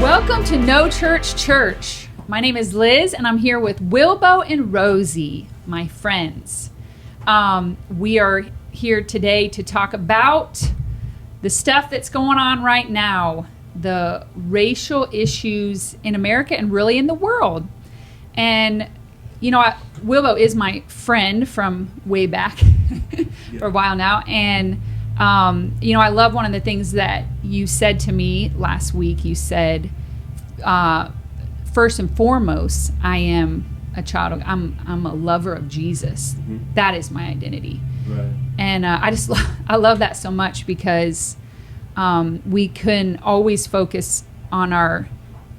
Welcome to No Church Church. My name is Liz, and I'm here with Willbo and Rosie, my friends. We are here today to talk about the stuff that's going on right now, the racial issues in America and really in the world. And, you know, Willbo is my friend from way back for a while now. And, you know, I love one of the things that you said to me last week. You said, first and foremost, I am a child. I'm a lover of Jesus. Mm-hmm. That is my identity. Right. And I love that so much because we can always focus on our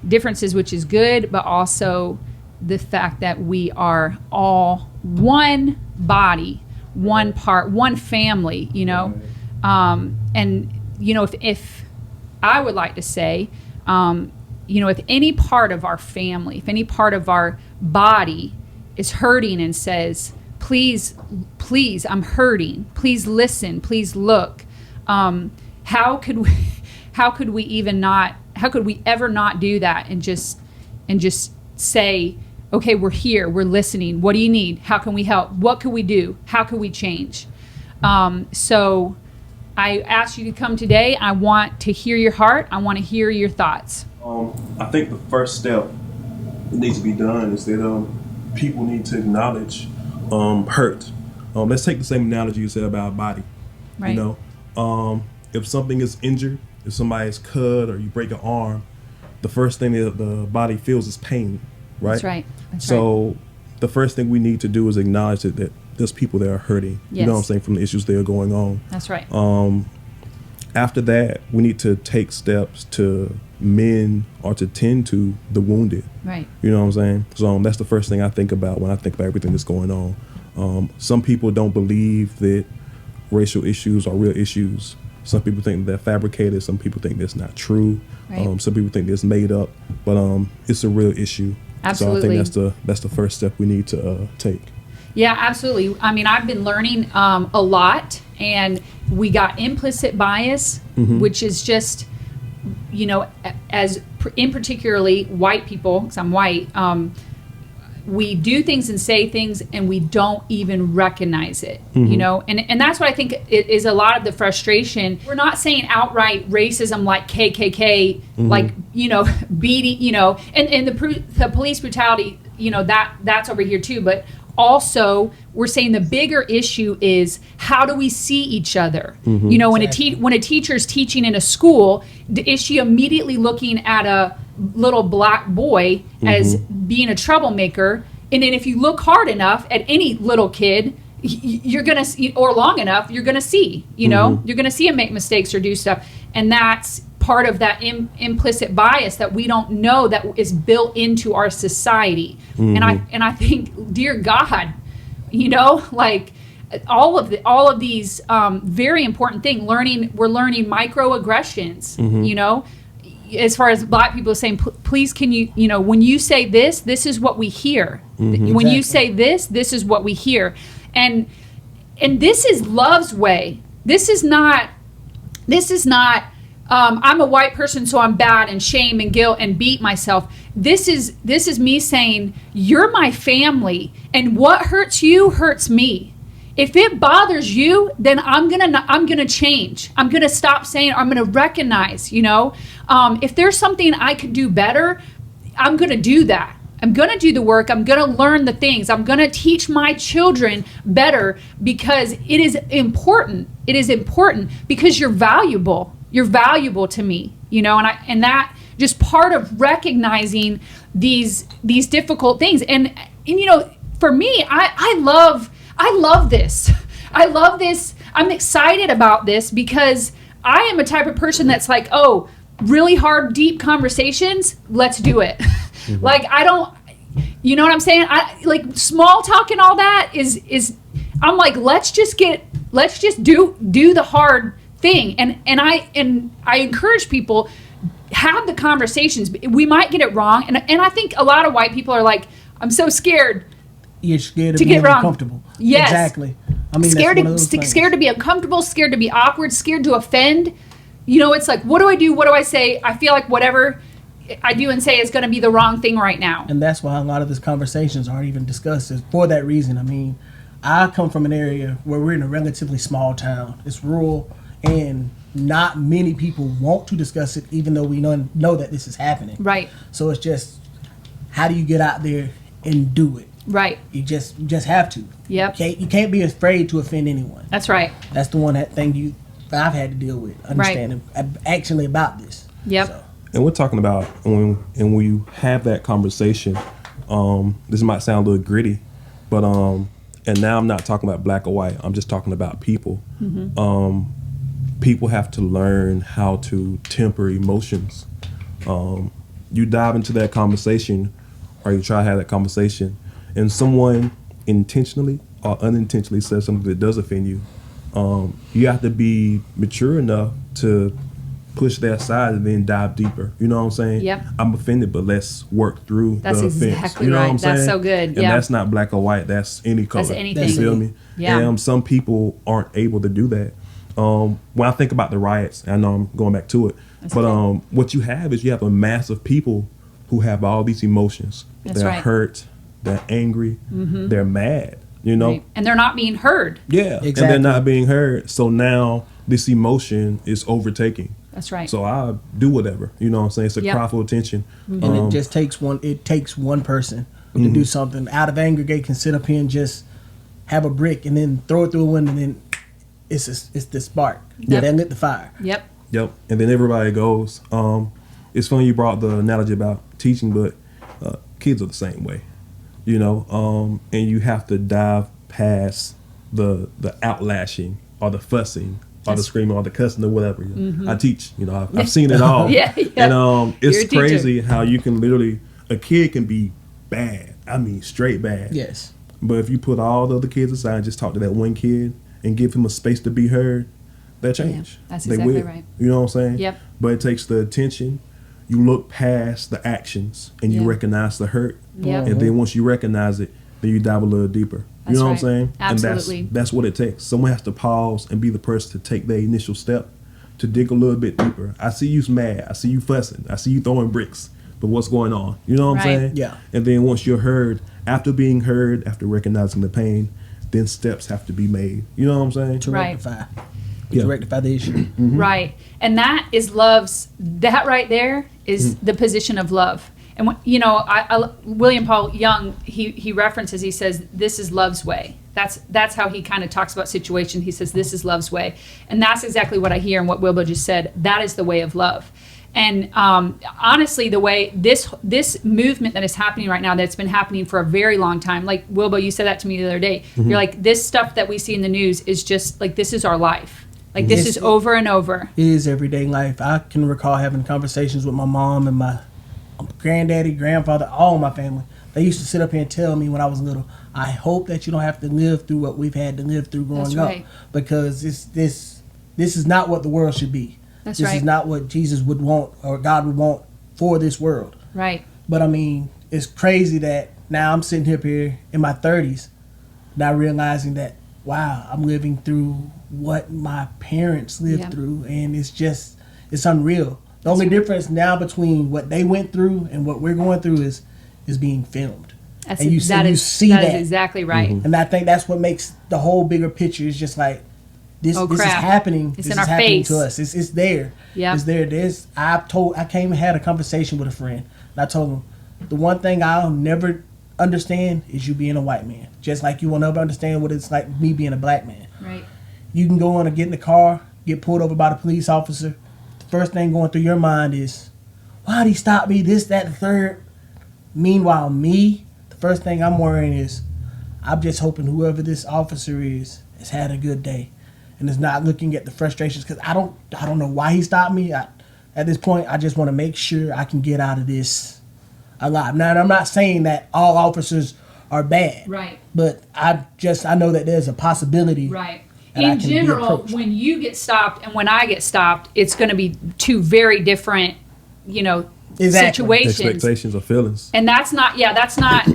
differences, which is good, but also the fact that we are all one body, one part, one family, you know. Right. And, you know, if I would like to say, you know, if any part of our family, if any part of our body is hurting and says, please, I'm hurting, please listen, please look, how could we ever not do that and just say, okay, we're here, we're listening, what do you need, how can we help, what can we do, how can we change? So I asked you to come today. I want to hear your heart. I want to hear your thoughts. I think the first step that needs to be done is that people need to acknowledge hurt. Let's take the same analogy you said about body. Right. You know, if something is injured, if somebody's cut or you break an arm, the first thing that the body feels is pain, right? That's right. So the first thing we need to do is acknowledge that there's people that are hurting. Yes. You know what I'm saying, from the issues that are going on. That's right. After that, we need to take steps to mend or to tend to the wounded. Right. You know what I'm saying? So that's the first thing I think about when I think about everything that's going on. Some people don't believe that racial issues are real issues. Some people think they're fabricated. Some people think that's not true. Right. Some people think it's made up. But it's a real issue. Absolutely. So I think that's the first step we need to take. Yeah, absolutely. I mean, I've been learning a lot, and we got implicit bias, mm-hmm. which is just, you know, in particularly white people, because I'm white, we do things and say things and we don't even recognize it, mm-hmm. you know, and that's what I think is a lot of the frustration. We're not saying outright racism like KKK, mm-hmm. like, you know, beating, you know, and the police brutality, you know, that's over here too, but also, we're saying the bigger issue is how do we see each other? Mm-hmm. You know, when a teacher's teaching in a school, is she immediately looking at a little black boy mm-hmm. as being a troublemaker? And then if you look hard enough at any little kid, you're going to see, or long enough, you're going to see, you know, mm-hmm. you're going to see him make mistakes or do stuff. And that's part of that implicit bias that we don't know that is built into our society. Mm-hmm. And I think, dear God, you know, like all of these very important things, we're learning microaggressions, mm-hmm. you know, as far as black people are saying, please, can you know, when you say this is what we hear. Mm-hmm. When you say this is what we hear. And this is love's way. This is not I'm a white person, so I'm bad, and shame and guilt and beat myself. This is me saying, you're my family, and what hurts you hurts me. If it bothers you, then I'm gonna change. I'm gonna stop saying, I'm gonna recognize, you know, if there's something I could do better, I'm gonna do that. I'm gonna do the work. I'm gonna learn the things. I'm gonna teach my children better because it is important. It is important because you're valuable. You're valuable to me, you know, and that just part of recognizing these difficult things. And you know, for me, I love this. I love this. I'm excited about this because I am a type of person that's like, oh, really hard, deep conversations. Let's do it. Mm-hmm. Like, I don't, you know what I'm saying? I like small talk and all that is I'm like, let's just do the hard thing. And I encourage people, have the conversations. We might get it wrong. And I think a lot of white people are like, I'm so scared. You're scared to be uncomfortable. Yes. Exactly. I mean, scared to be uncomfortable, scared to be awkward, scared to offend. You know, it's like, what do I do? What do I say? I feel like whatever I do and say is going to be the wrong thing right now. And that's why a lot of these conversations aren't even discussed, is for that reason. I mean, I come from an area where we're in a relatively small town. It's rural, and not many people want to discuss it, even though we know that this is happening. Right. So it's just, how do you get out there and do it? Right. You just have to. Yep. You can't be afraid to offend anyone. That's right. That's the thing I've had to deal with, understanding actually about this. Yep. So. And we're talking about when you have that conversation, this might sound a little gritty, but and now I'm not talking about black or white. I'm just talking about people. Mm-hmm. People have to learn how to temper emotions. You dive into that conversation, or you try to have that conversation, and someone intentionally or unintentionally says something that does offend you. You have to be mature enough to push that aside and then dive deeper. You know what I'm saying? Yep. I'm offended, but let's work through that's the offense. Exactly you know right. what I'm That's saying? so good. And yeah. that's not black or white. That's any color. That's anything. You feel me? Yeah. And some people aren't able to do that. When I think about the riots, I know I'm going back to it, That's but okay. what you have is you have a mass of people who have all these emotions. That's they're right. hurt, they're angry, they're mad, you know? Right. And they're not being heard. Yeah, Exactly. and they're not being heard. So now this emotion is overtaking. That's right. So I do whatever, you know what I'm saying? It's a Yep. cry for attention. And it just takes one person to do something. Out of anger, they can sit up here and just have a brick and then throw it through a window, and then it's the spark. Yep. They lit the fire. Yep. Yep. And then everybody goes. It's funny you brought the analogy about teaching, but kids are the same way, you know. And you have to dive past the outlashing or the fussing or the screaming or the cussing or whatever. I teach, you know. I've seen it all. Yeah. And You're a it's teacher. crazy how you can literally, a kid can be bad. I mean, straight bad. Yes. But if you put all the other kids aside and just talk to that one kid and give him a space to be heard, they'll change. Yeah, that's They exactly will. right. You know what I'm saying? Yep. But it takes the attention. You look past the actions and you Yeah. recognize the hurt. Yep. And then once you recognize it, then you dive a little deeper. That's you know right. what I'm saying? Absolutely. And that's what it takes. Someone has to pause and be the person to take the initial step to dig a little bit deeper. I see you mad. I see you fussing. I see you throwing bricks. But what's going on? You know what I'm Right. saying? Yeah. And then once you're heard, after being heard, after recognizing the pain, then steps have to be made. You know what I'm saying? To Right. rectify. Yeah. To rectify the issue. Right. And that is that right there is the position of love. And, you know, William Paul Young, he references, he says, this is love's way. That's how he kind of talks about situation. He says, this is love's way. And that's exactly what I hear and what Willbo just said. That is the way of love. And honestly, the way this movement that is happening right now, that's been happening for a very long time, like Willbo, you said that to me the other day. You're like, this stuff that we see in the news is just like, this is our life. Like, this is over and over. It is everyday life. I can recall having conversations with my mom and my granddaddy, grandfather, all my family. They used to sit up here and tell me when I was little, I hope that you don't have to live through what we've had to live through growing That's up. right. Because this is not what the world should be. That's this right. is not what Jesus would want or God would want for this world. Right. But I mean, it's crazy that now I'm sitting up here in my 30s, now realizing that, wow, I'm living through what my parents lived Yeah. through, and it's unreal. The only difference now between what they went through and what we're going through is being filmed. That's, And you that see is that. exactly right. And I think that's what makes the whole bigger picture is just like, this is crap. happening. It's this in is our happening face. to us. It's there. Yeah. It's there. I came and had a conversation with a friend, and I told him, the one thing I'll never understand is you being a white man. Just like you will never understand what it's like me being a black man. Right. You can go on and get in the car, get pulled over by the police officer. The first thing going through your mind is, why'd he stop me? This, that, the third. Meanwhile, me, the first thing I'm worrying is, I'm just hoping whoever this officer is has had a good day and is not looking at the frustrations, because I don't know why he stopped me. At this point, I just want to make sure I can get out of this alive. Now, I'm not saying that all officers are bad. Right. But I know that there's a possibility. Right. And I In can be general, approached. when you get stopped and when I get stopped, it's going to be two very different, Exactly. situations. Expectations or feelings. And that's not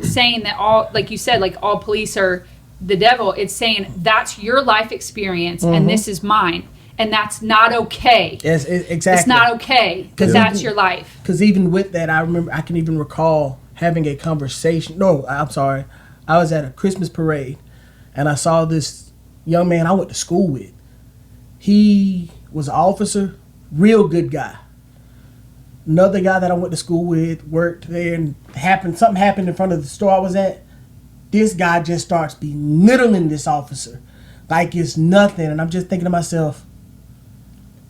saying that all, like you said, like all police are the devil. It's saying that's your life experience and this is mine. and that's not okay. Yes, exactly. It's not okay because that's your life. Because even with that, I can even recall having a conversation. No, I'm sorry. I was at a Christmas parade, and I saw this young man I went to school with. He was an officer, real good guy. Another guy that I went to school with worked there, and something happened in front of the store I was at. This guy just starts belittling this officer like it's nothing, and I'm just thinking to myself,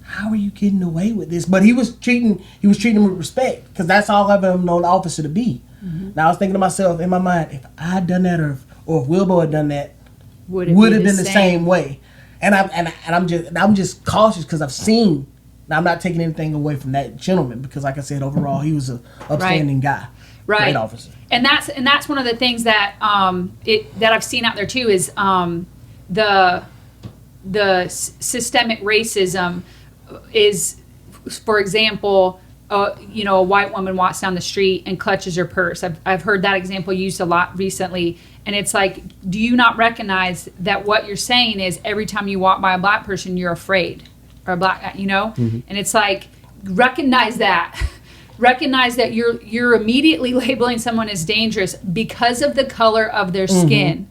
how are you getting away with this? But he was treating him with respect, because that's all I've ever known the officer to be. Mm-hmm. Now I was thinking to myself in my mind, if I had done that, or if Willbo had done that, would have been the same way. And I'm just cautious because I've seen. Now, I'm not taking anything away from that gentleman, because, like I said, overall he was an upstanding guy, great officer. And that's one of the things that that I've seen out there too is the systemic racism is, for example, a white woman walks down the street and clutches her purse. I've heard that example used a lot recently, and it's like, do you not recognize that what you're saying is every time you walk by a black person, you're afraid, or a black, Mm-hmm. And it's like, recognize that. Recognize that you're immediately labeling someone as dangerous because of the color of their skin,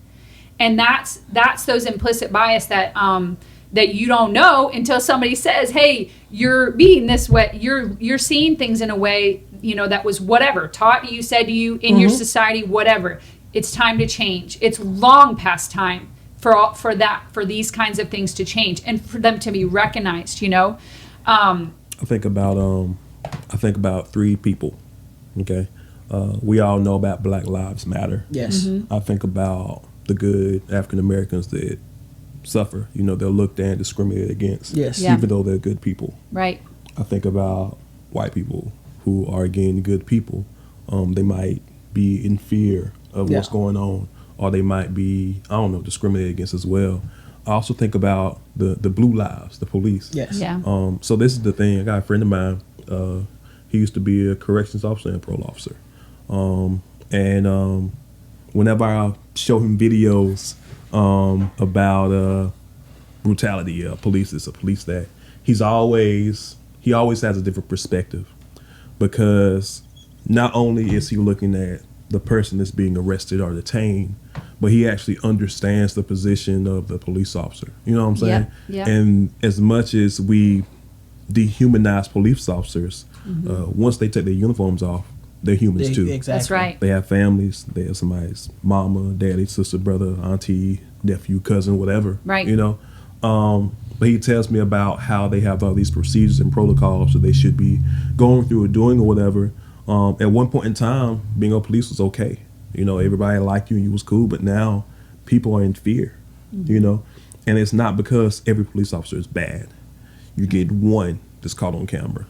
and that's those implicit bias that that you don't know until somebody says, "Hey, you're being this way. You're seeing things in a way that was whatever taught you, said to you in your society, whatever. It's time to change. It's long past time for these kinds of things to change and for them to be recognized. I think about three people. Okay, we all know about Black Lives Matter. Yes. I think about the good African Americans that suffer. They're looked at and discriminated against. Yes. Yeah. Even though they're good people. Right. I think about white people who are, again, good people. They might be in fear of what's going on, or they might be, discriminated against as well. I also think about the blue lives, the police. Yes. Yeah. So this is the thing. I got a friend of mine. He used to be a corrections officer and parole officer. Whenever I show him videos about brutality, police this, police that, he always has a different perspective, because not only is he looking at the person that's being arrested or detained, but he actually understands the position of the police officer. You know what I'm saying? Yeah. And as much as we dehumanize police officers, once they take their uniforms off, they're humans too. Exactly. That's right. They have families. They have somebody's mama, daddy, sister, brother, auntie, nephew, cousin, whatever. Right. But he tells me about how they have all these procedures and protocols that they should be going through or doing or whatever. At one point in time, being a police was okay. Everybody liked you and you was cool, but now people are in fear, and it's not because every police officer is bad. You get one that's caught on camera,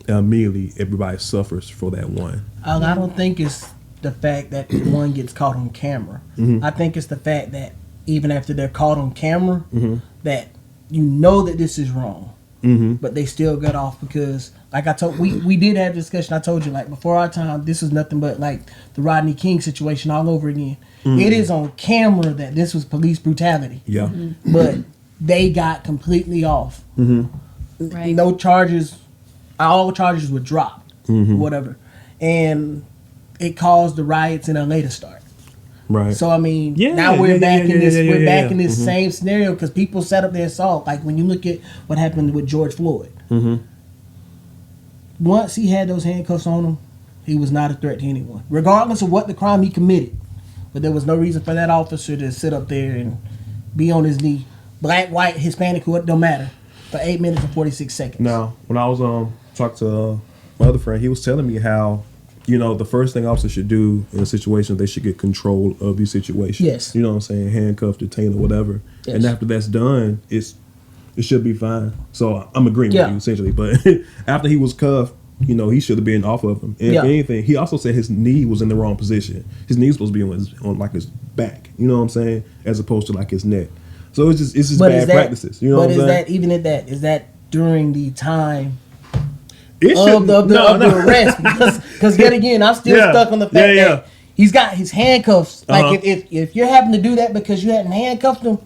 and immediately everybody suffers for that one. I don't think it's the fact that one gets caught on camera. I think it's the fact that even after they're caught on camera, that that this is wrong, but they still got off because, like I told, we did have a discussion. I told you, like, before our time, this was nothing but like the Rodney King situation all over again. It is on camera that this was police brutality. Yeah. But they got completely off. Right. No charges. All charges were dropped, whatever, and it caused the riots in LA to start. Right. So now we're back in this same scenario, because people set up their assault. Like when you look at what happened with George Floyd, once he had those handcuffs on him, he was not a threat to anyone, regardless of what the crime he committed. But there was no reason for that officer to sit up there and be on his knee, black, white, Hispanic, who it don't matter, for 8 minutes and 46 seconds. Now, when I was talking to my other friend, he was telling me how, the first thing officers should do in a situation, they should get control of these situations. Yes. You know what I'm saying? Handcuffed, detained, or whatever. Yes. And after that's done, it should be fine. So I'm agreeing with you, essentially. But after he was cuffed, he should have been off of him. And if anything, he also said his knee was in the wrong position. His knee was supposed to be on like his back. You know what I'm saying? As opposed to like his neck. So it's just bad practices. You know what I'm saying? Is that during the time of the arrest? Because yet again, I'm still stuck on the fact that he's got his handcuffs. Like if you're having to do that because you hadn't handcuffed him,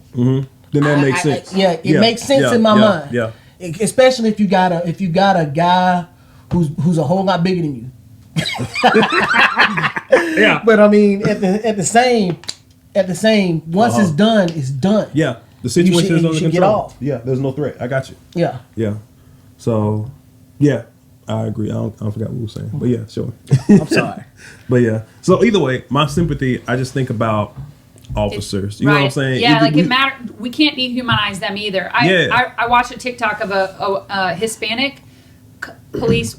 then that makes sense. It makes sense in my mind. Yeah. Especially if you got a guy who's a whole lot bigger than you. Yeah. But I mean, at the same, once it's done, it's done. Yeah. The situation is under control. Get off. Yeah. There's no threat. I got you. Yeah. Yeah. So, yeah, I agree. I forgot what we were saying, but yeah, sure. I'm sorry. But yeah. So either way, my sympathy, I just think about officers. You know what I'm saying? Yeah, it matters. We can't dehumanize them either. I watched a TikTok of a Hispanic police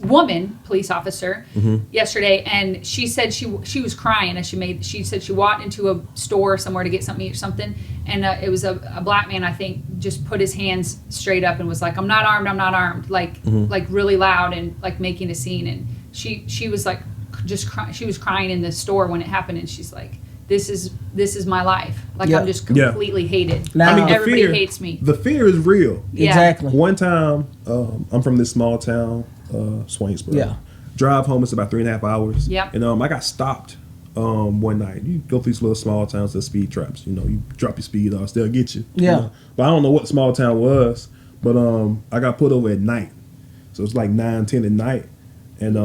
officer yesterday, and she said she was crying as she said she walked into a store somewhere to get something to eat or something, and it was a black man, I think, just put his hands straight up and was like, I'm not armed, like really loud and like making a scene. And she was like she was crying in the store when it happened, and she's like, this is my life. Like, I'm just completely hated. Now, everybody hates me. The fear is real. Yeah. Exactly. One time, I'm from this small town, Swainsboro. Yeah. Drive home, it's about 3.5 hours. Yep. And I got stopped one night. You go through these little small towns, there's speed traps. You drop your speed off, they'll get you. Yeah. But I don't know what small town was. But I got pulled over at night. So it's like 9, 10 at night. And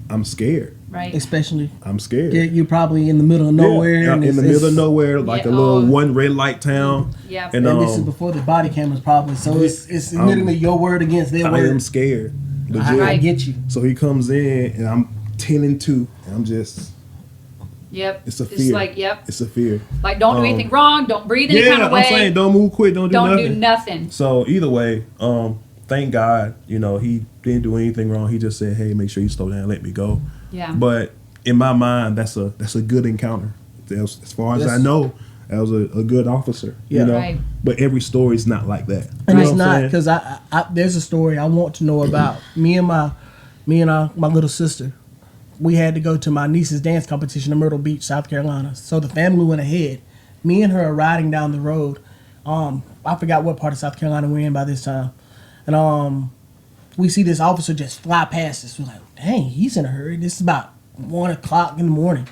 I'm scared. Right. Especially. I'm scared. You're probably in the middle of nowhere. Yeah, in the middle of nowhere, like a little one red light town. Yeah. And this is before the body cameras probably. So it's literally your word against their word. I am scared. I get you. So he comes in and I'm 10 and 2. And I'm just... Yep. It's a fear. It's like, yep. It's a fear. Like, don't do anything wrong. Don't breathe any kind of way. I'm saying don't move quick. Don't do nothing. So either way, thank God, he didn't do anything wrong. He just said, hey, make sure you slow down, let me go. Yeah. But in my mind, that's a good encounter. As far as I know, that was a good officer. Yeah. Right. But every story is not like that. And it's not, because I there's a story I want to know about. Me and my little sister, we had to go to my niece's dance competition in Myrtle Beach, South Carolina. So the family went ahead. Me and her are riding down the road. I forgot what part of South Carolina we're in by this time. And we see this officer just fly past us. We're like, dang, he's in a hurry. This is about 1 o'clock in the morning.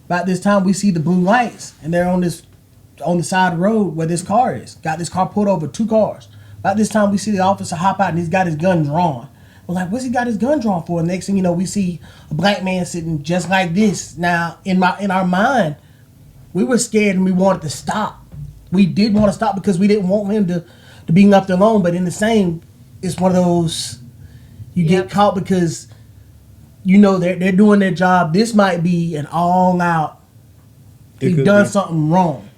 About this time, we see the blue lights, and they're on the side of the road where this car is. Got this car pulled over, 2 cars. About this time, we see the officer hop out, and he's got his gun drawn. We're like, what's he got his gun drawn for? And next thing you know, we see a black man sitting just like this. Now, in our mind, we were scared and we wanted to stop. We did want to stop because we didn't want him to be left alone. But in the same, it's one of those, you get caught because they're doing their job. This might be an all out, he's done something wrong,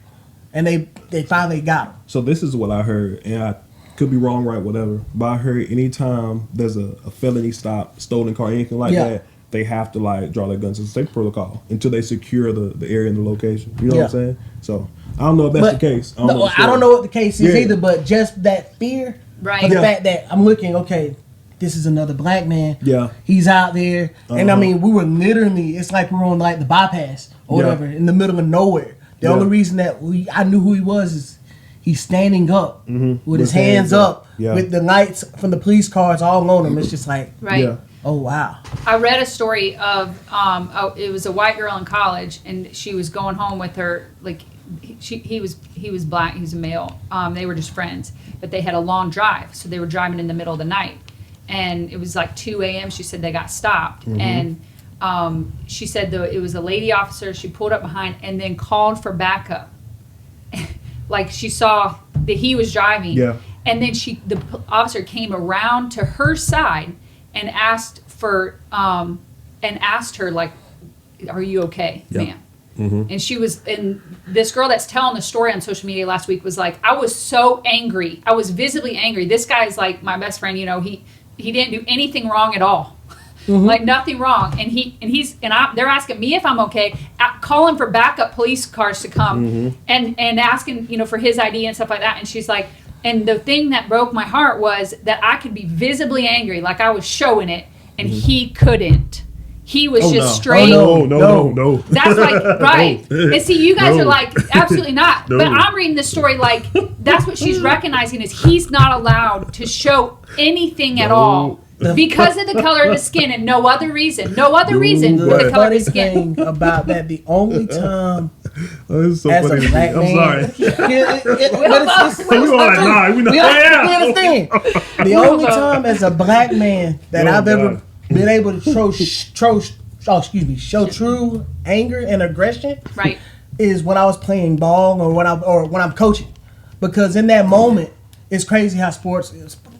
and they finally got him. So this is what I heard, and I could be wrong, right, whatever, but I heard anytime there's a felony stop, stolen car, anything like that, they have to draw their guns. It's a safe protocol until they secure the area and the location. You know what I'm saying? So I don't know if that's the case. I don't know what the case is either, but just that fear, right? For the fact that I'm looking, okay, this is another black man. Yeah. He's out there. And I mean, we were literally, it's like we're on the bypass or whatever, in the middle of nowhere. The only reason that I knew who he was is he's standing up with his hands up with the lights from the police cars all on him. It's just like, oh, wow. I read a story of, it was a white girl in college, and she was going home with her, he was black, he's a male. They were just friends, but they had a long drive, so they were driving in the middle of the night. And it was like 2 a.m. She said they got stopped. And she said it was a lady officer. She pulled up behind and then called for backup. Like, she saw that he was driving. Yeah. And then the officer came around to her side and asked her, are you okay, ma'am? And she was, and this girl that's telling the story on social media last week was like, I was so angry. I was visibly angry. This guy's like my best friend, he didn't do anything wrong at all. Like, nothing wrong. And they're asking me if I'm okay, calling for backup police cars to come and asking, for his ID and stuff like that. And she's like, and the thing that broke my heart was that I could be visibly angry, like I was showing it, and he couldn't. He was straight. No. That's right. And see, you guys are like, absolutely not. But I'm reading this story like, that's what she's recognizing is he's not allowed to show anything at all. Because of the color of his skin and no other reason. No other reason for the color of his skin. The funny thing about that, the only time Oh, this is so as funny. a black I'm man. sorry. We understand. The only time as a black man that I've ever been able to show true anger and aggression, right, is when I was playing ball or when I'm coaching, because in that moment, it's crazy how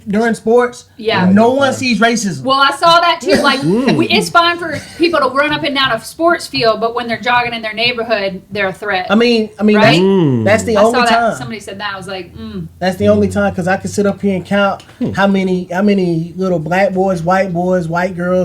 during sports, no one sees racism. Well, I saw that too. Like, it's fine for people to run up and down a sports field, but when they're jogging in their neighborhood, they're a threat. I mean, right? That's the I only saw that. time. Somebody said that. I was like, That's the only time, because I can sit up here and count how many little black boys, white girls,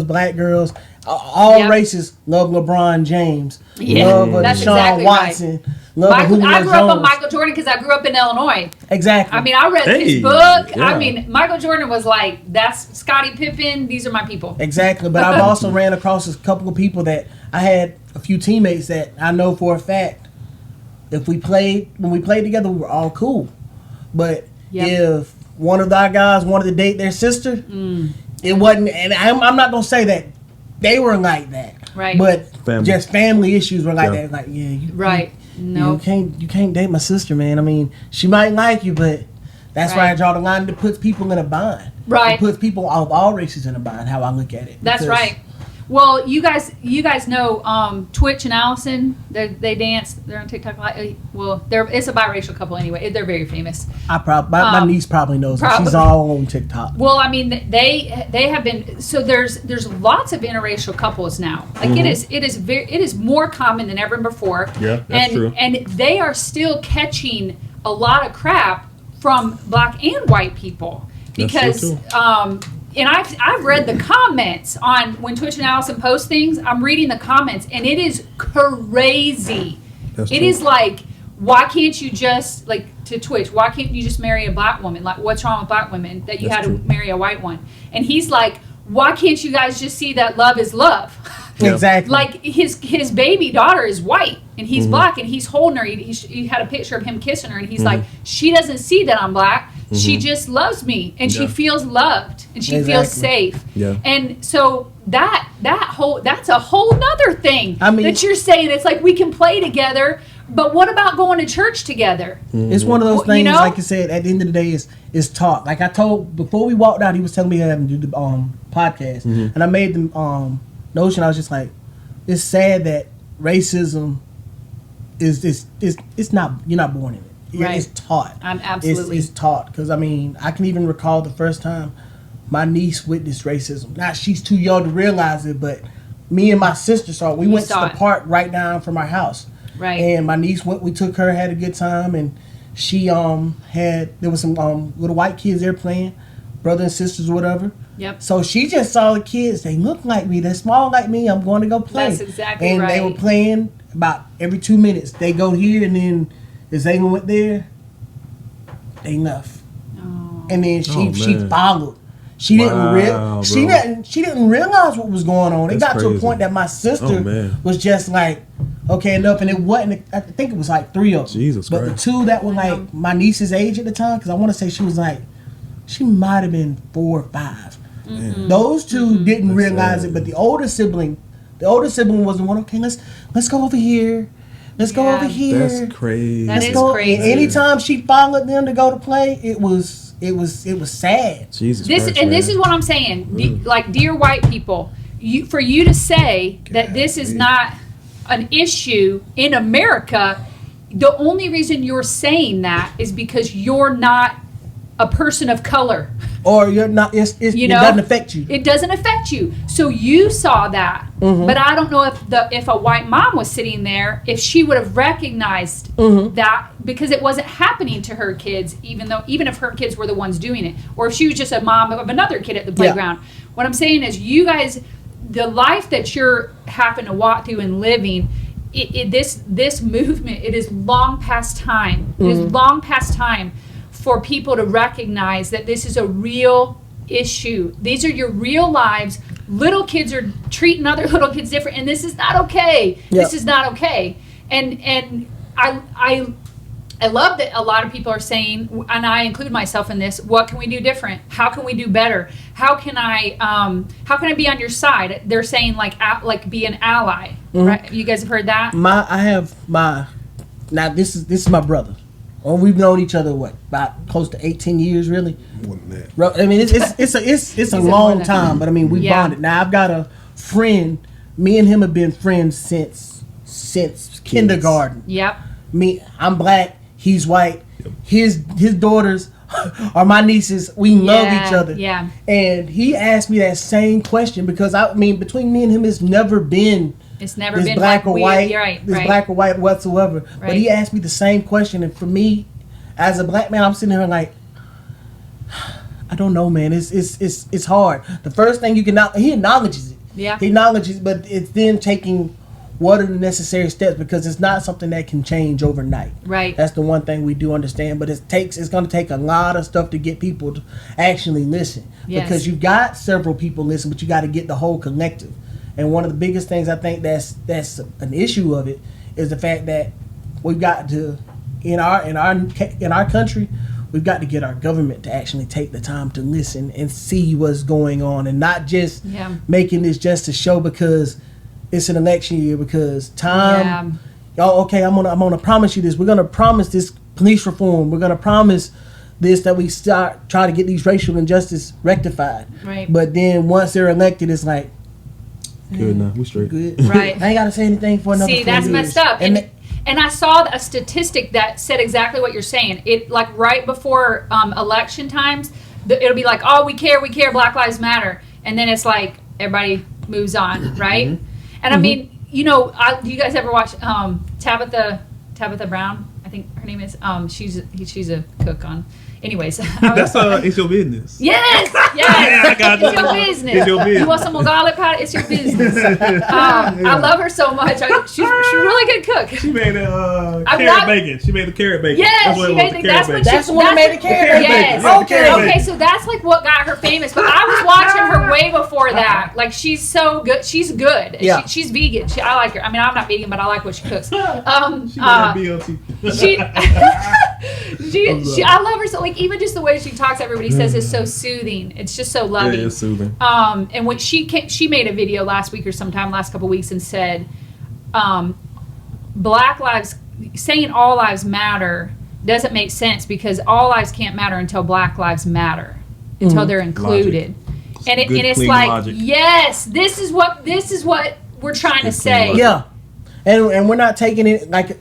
black girls, all races love LeBron James, love that's Deshaun exactly Watson. Right. I grew up on Michael Jordan because I grew up in Illinois. Exactly. I mean, I read his book. Yeah. I mean, Michael Jordan was like, that's Scottie Pippen. These are my people. Exactly. But I've also ran across a couple of people that I had a few teammates that I know for a fact, when we played together, we were all cool. But if one of our guys wanted to date their sister, it wasn't, and I'm not going to say that they were like that. Right. But just family issues were like that. Like, No, you can't date my sister, man. I mean, she might like you, but that's why I draw the line that puts people in a bind. Right. It puts people of all races in a bind, how I look at it. That's right. Well, you guys know Twitch and Allison. They dance. They're on TikTok. Well, it's a biracial couple anyway. They're very famous. My niece probably knows her. She's all on TikTok. Well, I mean, they have been. So there's lots of interracial couples now. Like it is more common than ever before. Yeah, that's true. And they are still catching a lot of crap from black and white people because. And I've read the comments on when Twitch and Allison post things. I'm reading the comments, and it is crazy. It is like, why can't you just, like, to Twitch, why can't you just marry a black woman? Like, what's wrong with black women that you had to marry a white one? And he's like, why can't you guys just see that love is love? Exactly. Like, his baby daughter is white, and he's black, and he's holding her. He had a picture of him kissing her, and he's like, she doesn't see that I'm black. She just loves me, and she feels loved, and she feels safe. Yeah. And so that's a whole nother thing that you're saying. It's like, we can play together, but what about going to church together? It's one of those things, like you said, at the end of the day, is taught. Like I told, before we walked out, he was telling me to do the podcast, and I made the notion. I was just like, it's sad that racism it's not, you're not born in it. Right. It's taught. I'm absolutely. It's taught, because I mean, I can even recall the first time my niece witnessed racism. Now, she's too young to realize it, but me and my sister saw it. We went to the park right down from our house. Right. And my niece went. We took her, had a good time, and she there was some little white kids there playing, brothers and sisters or whatever. Yep. So she just saw the kids. They look like me. They're small like me. I'm going to go play. That's exactly right. And they were playing about every 2 minutes. They go here, and then as they went there, they left. Oh. And then she followed. She didn't realize what was going on. It got to a point that my sister was just like, okay, enough. And it wasn't. I think it was like 3 of them. Jesus Christ. But the 2 that were like my niece's age at the time, because I want to say she might have been 4 or 5. Mm-hmm. Those 2 didn't realize it, but the older sibling was the one. Okay, let's go over here. Let's go over here. That's crazy. That is crazy. And anytime she followed them to go to play, it was sad. Jesus Christ, this is what I'm saying. Like, dear white people, for you to say that this is not an issue in America, the only reason you're saying that is because you're not a person of color. Or you're not. It doesn't affect you. It doesn't affect you. So you saw that, but I don't know if a white mom was sitting there, if she would have recognized that, because it wasn't happening to her kids, even if her kids were the ones doing it, or if she was just a mom of another kid at the playground. Yeah. What I'm saying is, you guys, the life that you're having to walk through and living, this movement, it is long past time. It is long past time for people to recognize that this is a real issue. These are your real lives. Little kids are treating other little kids different, and this is not okay. Yep. This is not okay. And I love that a lot of people are saying, and I include myself in this, what can we do different? How can we do better? How can I be on your side? They're saying like be an ally, right? You guys have heard that? I have my now this is my brother. Oh, we've known each other about close to 18 years, really. More than that. I mean, it's a long time, but I mean, we bonded. Now I've got a friend. Me and him have been friends since kindergarten. Yep. I'm black. He's white. Yep. His daughters are my nieces. We love each other. Yeah. And he asked me that same question because I mean, between me and him, it's never been black or white. Black or white whatsoever. Right. But he asked me the same question, and for me, as a black man, I'm sitting here like, I don't know, man. It's hard. The first thing he acknowledges it. Yeah. He acknowledges, but it's then taking what are the necessary steps, because it's not something that can change overnight. Right. That's the one thing we do understand, but it's going to take a lot of stuff to get people to actually listen. Yes. Because you've got several people listen, but you got to get the whole collective. And one of the biggest things I think that's an issue of it is the fact that we've got to in our country, we've got to get our government to actually take the time to listen and see what's going on, and not just making this just a show because it's an election year. Because y'all, okay, I'm gonna promise you this. We're gonna promise this police reform. We're gonna promise this, that we start try to get these racial injustice rectified. Right. But then once they're elected, it's like, good enough. We straight. Good. Right. I ain't got to say anything for another 4 years. See, that's messed up. And I saw a statistic that said exactly what you're saying. It like right before election times, it'll be like, oh, we care, Black Lives Matter, and then it's like everybody moves on, right? Mm-hmm. And I mean, do you guys ever watch Tabitha Brown? I think her name is. She's a cook on. Anyways, it's your business. Yes, I got it's your business. It's your business. You want some garlic powder? It's your business. I love her so much. She's a really good cook. She made carrot bacon. She made the carrot bacon. Yes, that's the one that made the carrot bacon. Yes. Okay, so that's like what got her famous. But I was watching her way before that. Like, she's so good. She's good. Yeah. She's vegan. I like her. I mean, I'm not vegan, but I like what she cooks. She BLT. I love her so. Like, even just the way she talks, everybody says is so soothing. It's just so loving. Yeah, it's soothing. And when she made a video last week or sometime last couple of weeks and said, Black lives, saying all lives matter doesn't make sense, because all lives can't matter until Black lives matter, until they're included. And it's like logic. Yes, this is what we're trying to say. Logic. Yeah, and we're not taking it like.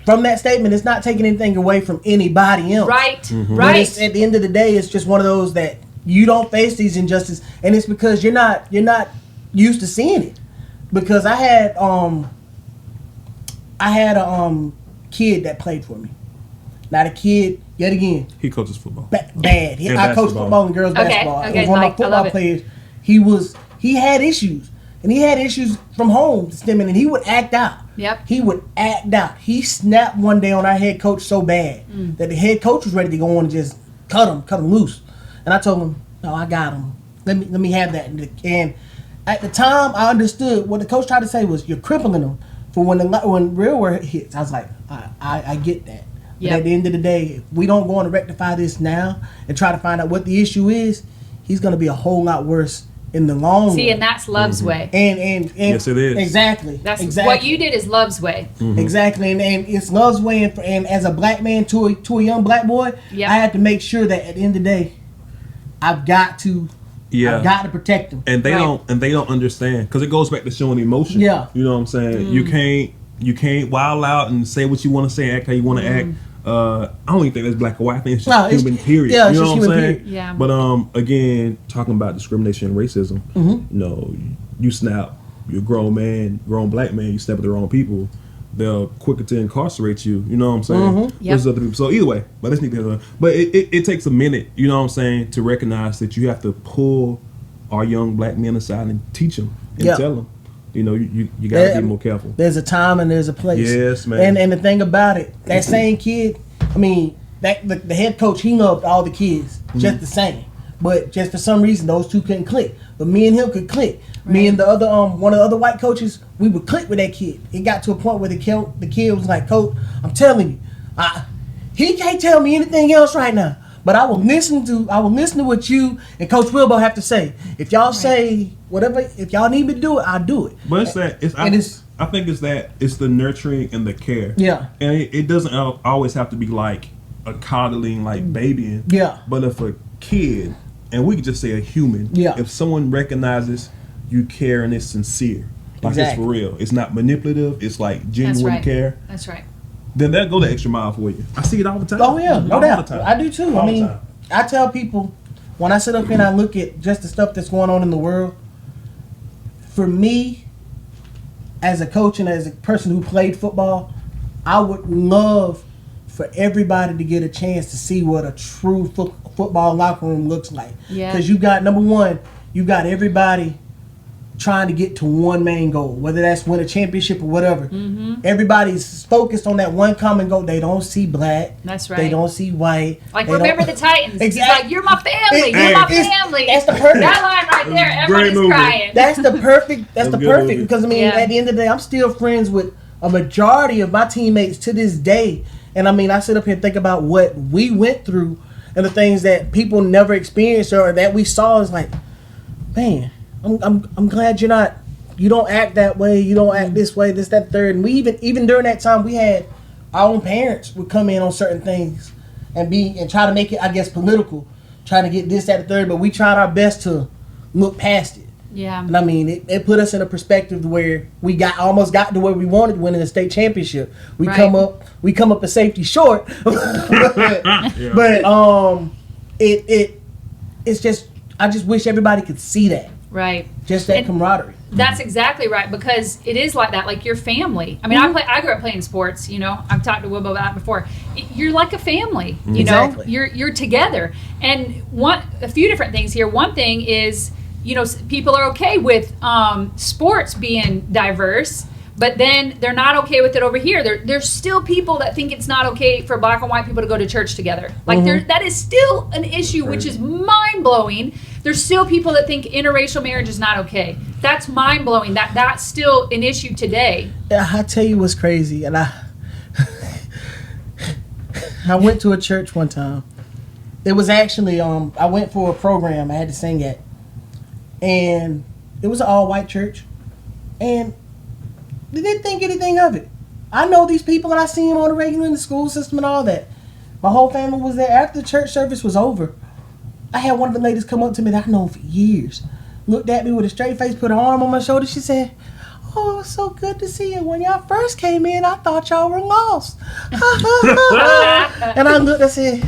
From that statement, it's not taking anything away from anybody else. Right, mm-hmm. Right. But at the end of the day, it's just one of those that you don't face these injustices, and it's because you're not used to seeing it. Because I had a kid that played for me. Now the kid, yet again, he coaches football. Bad. I coach football and girls basketball. Okay. One of my football players. He had issues, and he had issues from home stemming, and he would act out. Yep. He would act out. He snapped one day on our head coach so bad that the head coach was ready to go on and just cut him loose. And I told him, "No, I got him. Let me have that." And at the time, I understood what the coach tried to say was, "You're crippling him for when real world hits." I was like, "I get that." But at the end of the day, if we don't go on to rectify this now and try to find out what the issue is, he's going to be a whole lot worse in the long run. See, and that's love's way. And yes, it is. Exactly. What you did is love's way. Mm-hmm. Exactly, and it's love's way. And as a black man to a young black boy, I had to make sure that at the end of the day, I've got to protect them. And they don't understand, because it goes back to showing emotion. Yeah, you know what I'm saying. You can't wild out and say what you want to say, act how you want to act. I don't even think that's black or white. I think it's just human, period. Yeah, you know what I'm saying? Period. Yeah. But again, talking about discrimination and racism, you snap, you're a grown black man, you snap at the wrong people, they're quicker to incarcerate you. You know what I'm saying? Yep. Versus other people. So either way, but let's But it takes a minute. You know what I'm saying, to recognize that you have to pull our young black men aside and teach them and tell them. You know, you gotta be more careful. There's a time and there's a place. Yes, man. And the thing about it, that same kid, I mean, the head coach, he loved all the kids just the same. But just for some reason, those two couldn't click. But me and him could click. Right. Me and the other one of the other white coaches, we would click with that kid. It got to a point where the kid was like, "Coach, I'm telling you, he can't tell me anything else right now. But I will listen to what you and Coach Willbo have to say. If y'all say whatever, if y'all need me to do it, I'll do it. But I think it's the nurturing and the care. Yeah. And it doesn't always have to be like a coddling, like babying. Yeah. But if a kid, and we could just say a human, if someone recognizes you care and it's sincere, like it's for real, it's not manipulative, it's like genuine care. That's right. Then they'll go the extra mile for you. I see it all the time. Oh yeah, no doubt. Time. I do too. All the time. I tell people when I sit up here and I look at just the stuff that's going on in the world, for me, as a coach and as a person who played football, I would love for everybody to get a chance to see what a true football locker room looks like. Yeah. Because you got, number one, you got everybody trying to get to one main goal, whether that's win a championship or whatever. Mm-hmm. Everybody's focused on that one common goal. They don't see black. That's right. They don't see white. Like, remember the Titans. Exactly. He's like, you're my family. You're my family. That's the perfect. That line right there, everybody's crying. That's the perfect. That's the perfect. Movie. Because, I mean, at the end of the day, I'm still friends with a majority of my teammates to this day. And, I mean, I sit up here and think about what we went through and the things that people never experienced or that we saw. Is like, man, I'm glad you don't act that way, you don't act this way, this, that, third. And we even during that time, we had our own parents would come in on certain things and try to make it, I guess, political, trying to get this, that, the third. But we tried our best to look past it. Yeah. And I mean, it put us in a perspective where we almost got to where we wanted, winning the state championship. We come up a safety short, but it's just, I just wish everybody could see that. Right. Just that camaraderie. That's exactly right, because it is like that, like your family. I mean, I grew up playing sports, you know. I've talked to Willbo about that before. You're like a family, you know. You're together. And a few different things here. One thing is, you know, people are okay with sports being diverse, but then they're not okay with it over here. There's still people that think it's not okay for black and white people to go to church together. Like that is still an issue, which is mind-blowing. There's still people that think interracial marriage is not okay. That's mind-blowing. That's still an issue today. I tell you what's crazy, and I went to a church one time. It was actually I went for a program I had to sing at, and it was an all-white church, and they didn't think anything of it. I know these people, and I see them on the regular in the school system and all that. My whole family was there. After the church service was over, I had one of the ladies come up to me that I've known for years, looked at me with a straight face, put her arm on my shoulder. She said, "Oh, it was so good to see you. When y'all first came in, I thought y'all were lost." And I looked, I said,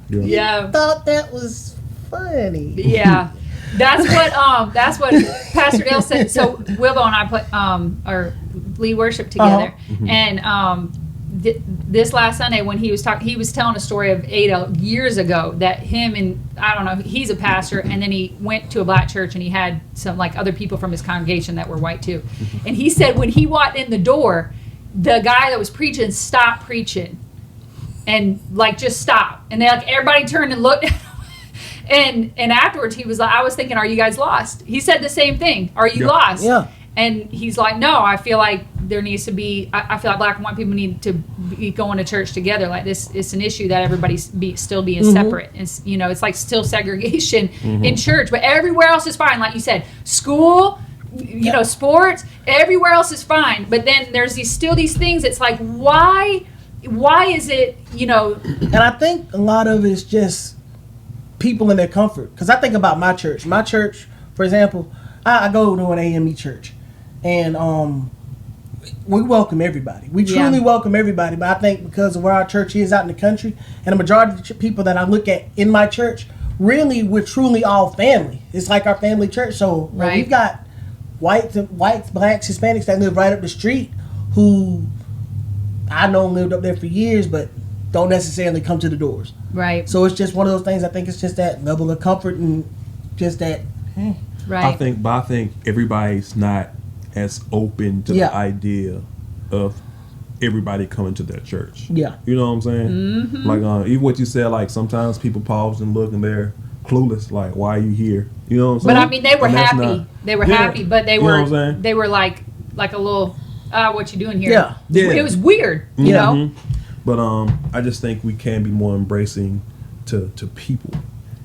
yeah. Thought that was funny. Yeah. That's what Pastor Dale said. So Willbo and I lead worship together, and this last Sunday when he was telling a story of Ada years ago that him and I don't know, he's a pastor, and then he went to a black church and he had some like other people from his congregation that were white too, and he said when he walked in the door, the guy that was preaching stopped preaching, and like just stopped, and they like everybody turned and looked at him. And afterwards he was like, I was thinking, are you guys lost? He said the same thing. Are you lost? Yeah. And he's like, no, I feel like there needs to be, I feel like black and white people need to be going to church together. Like this, it's an issue that everybody's still being separate. And, you know, it's like still segregation in church, but everywhere else is fine. Like you said, school, you know, sports, everywhere else is fine. But then there's still these things. It's like, why is it, you know? And I think a lot of it's just people in their comfort. Because I think about my church. My church, for example, I go to an AME church. And we welcome everybody. We truly welcome everybody. But I think because of where our church is out in the country, and the majority of the people that I look at in my church, really, we're truly all family. It's like our family church. So we've got whites, blacks, Hispanics that live right up the street who I know lived up there for years, but don't necessarily come to the doors. Right. So it's just one of those things. I think it's just that level of comfort and just that. Right. I think everybody's not as open to the idea of everybody coming to their church. Yeah. You know what I'm saying? Mm-hmm. Like even what you said, like sometimes people pause and look and they're clueless, like, why are you here? You know what I'm saying? But I mean, they were happy. They were happy, but they were like a little, what you doing here? Yeah. It was weird, you know? But I just think we can be more embracing to people.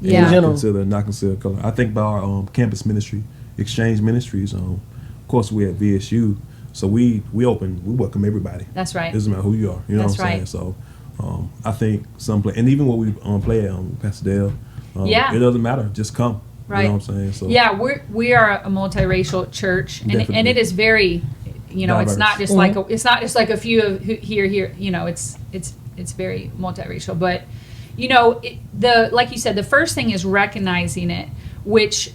Yeah. Not consider color. I think about our campus ministry, exchange ministries. Of course, we're at VSU, so we welcome everybody. That's right. It doesn't matter who you are. You know That's what I'm right. saying? So I think and even what we play at Pastor Dale, it doesn't matter. Just come. Right. You know what I'm saying? So yeah, we are a multiracial church, and it is very, diverse. It's not just like a few of here. It's very multiracial. But like you said, the first thing is recognizing it. Which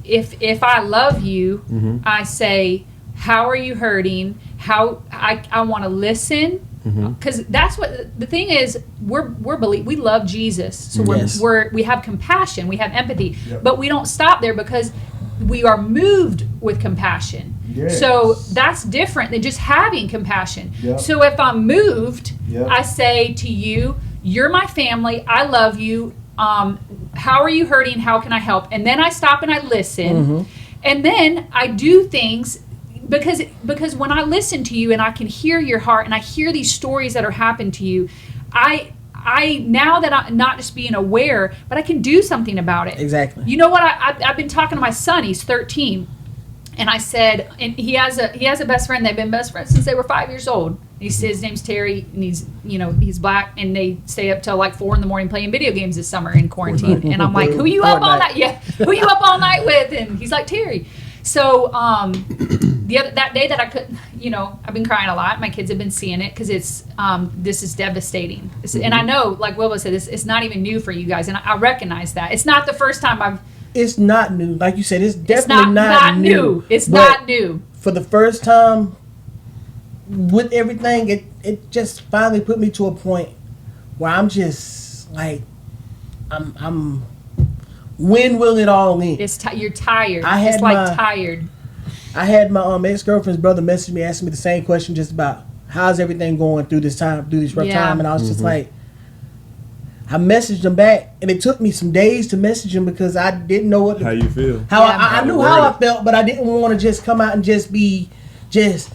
if I love you, mm-hmm. I say, how are you hurting? How I want to listen. Because that's what the thing is. We love Jesus, so we have compassion, we have empathy, but we don't stop there because we are moved with compassion. Yes. So that's different than just having compassion. Yep. So if I'm moved, Yep. I say to you, "You're my family. I love you. How are you hurting? How can I help?" And then I stop and I listen, and then I do things. Because when I listen to you and I can hear your heart and I hear these stories that are happening to you, I now that I'm not just being aware, but I can do something about it. Exactly. You know what? I've been talking to my son. He's 13, and I said, and he has a best friend. They've been best friends since they were 5 years old. He says his name's Terry, and he's black, and they stay up till like 4 a.m. playing video games this summer in quarantine. And I'm like, who you up all night? Yeah, who you up all night with? And he's like, Terry. So that day that I couldn't, I've been crying a lot. My kids have been seeing it because this is devastating. And I know, like Willbo said, it's not even new for you guys, and I recognize that. It's not the first time It's not new, like you said. It's definitely not new. It's not new. For the first time, with everything, it just finally put me to a point where I'm just like, I'm. When will it all end? You're tired. Tired. I had my ex-girlfriend's brother message me, asking me the same question, just about how's everything going through this rough time, and I was just like, I messaged him back, and it took me some days to message him because I didn't know how you feel. I knew how I felt, but I didn't want to just come out and just be because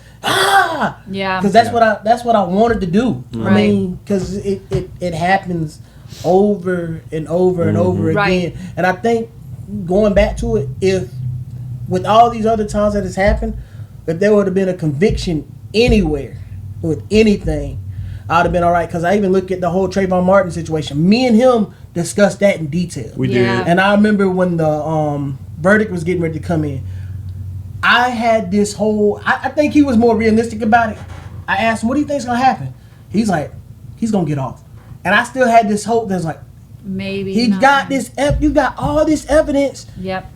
that's what I wanted to do. Right. I mean, because it happens over and over and over again. Right. And I think going back to it, if with all these other times that it's happened, if there would have been a conviction anywhere with anything, I would have been all right. Because I even look at the whole Trayvon Martin situation. Me and him discussed that in detail. We did. And I remember when the verdict was getting ready to come in, I had this whole, I think he was more realistic about it. I asked him, what do you think's going to happen? He's like, he's going to get off. And I still had this hope that's like, maybe you got all this evidence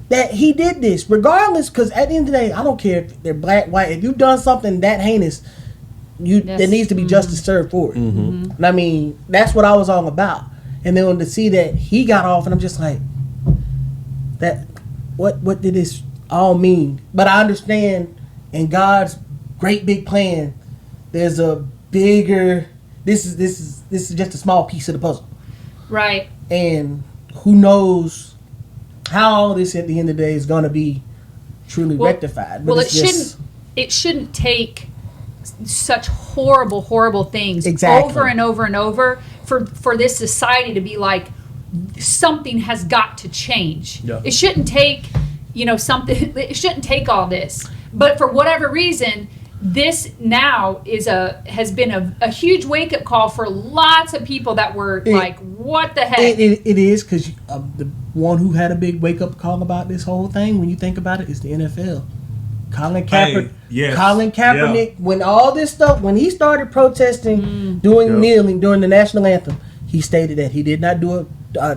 that he did this, regardless, because at the end of the day, I don't care if they're black, white. If you've done something that heinous, there needs to be justice served for it. And I mean, that's what I was all about. And then to see that he got off, and I'm just like, what did this all mean? But I understand in God's great big plan, there's a bigger. This is just a small piece of the puzzle. Right. And who knows how all this at the end of the day is going to be truly rectified. But it shouldn't take such horrible things over and over and over for this society to be like, something has got to change. Yeah. It shouldn't take something. It shouldn't take all this. But for whatever reason, this now has been a huge wake-up call for lots of people that were like, what the heck? It is, because the one who had a big wake-up call about this whole thing, when you think about it, is the NFL. Colin Kaepernick, when all this stuff, when he started protesting, kneeling during the national anthem, he stated that he did not do it.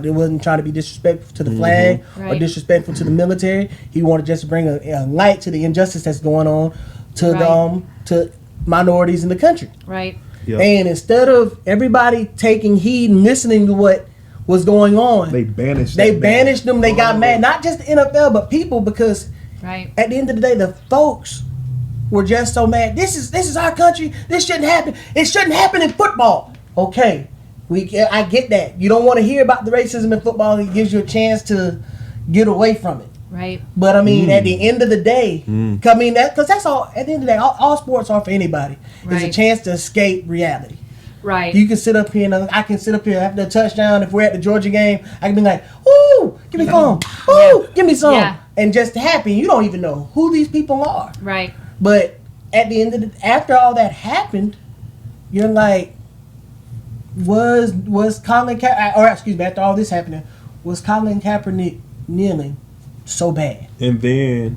It wasn't trying to be disrespectful to the flag or disrespectful to the military. He wanted just to bring a light to the injustice that's going on to minorities in the country. Right. Yep. And instead of everybody taking heed and listening to what was going on, they banished them. They got mad. Not just the NFL, but people, because at the end of the day, the folks were just so mad. This is our country. This shouldn't happen. It shouldn't happen in football. Okay, I get that. You don't want to hear about the racism in football. It gives you a chance to get away from it. Right. But I mean, at the end of the day, I mean, because that's all. At the end of the day, all sports are for anybody. It's a chance to escape reality. Right. You can sit up here and I can sit up here after the touchdown. If we're at the Georgia game, I can be like, "Ooh, give me some. Ooh, give me some," and just happy. You don't even know who these people are. Right. But at the end of after all that happened, you're like, was Colin after all this happening, was Colin Kaepernick kneeling so bad? And then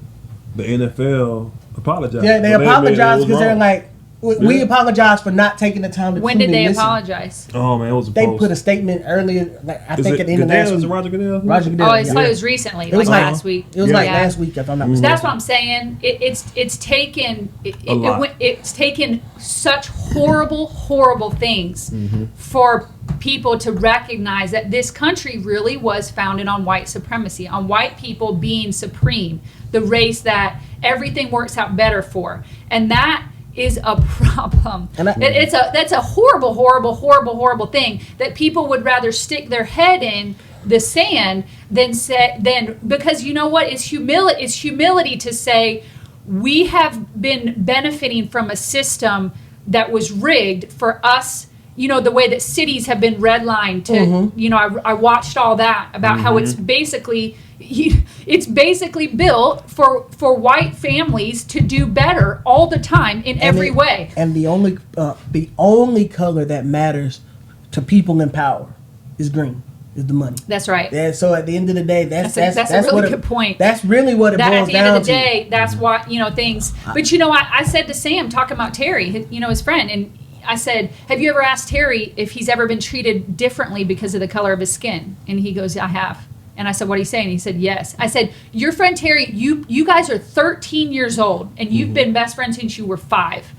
the NFL apologized. Yeah, they apologized because they're like, we apologize for not taking the time to When did they apologize? Oh man, it was they put a statement earlier. Like, I think at the end of last week. Roger Goodell? Roger Goodell. Oh, I thought it was recently. It was last week. It was like last week, if I'm not mistaken. That's what I'm saying. It's taken such horrible things for people to recognize that this country really was founded on white supremacy, on white people being supreme, the race that everything works out better for, and that is a problem. That's a horrible thing that people would rather stick their head in the sand than because you know what? It's humility to say we have been benefiting from a system that was rigged for us. You know, the way that cities have been redlined to, you know, I watched all that about how it's basically built for white families to do better all the time in every way. And the only color that matters to people in power is green, is the money. That's right. Yeah, so at the end of the day, that's a really good point. That's really what it boils down to. At the end of the day, that's why, you know, things. But you know, I said to Sam, talking about Terry, you know, his friend, and I said, have you ever asked Terry if he's ever been treated differently because of the color of his skin? And he goes, I have. And I said, what are you saying? He said, yes. I said, your friend Terry, you guys are 13 years old, and you've been best friends since you were 5.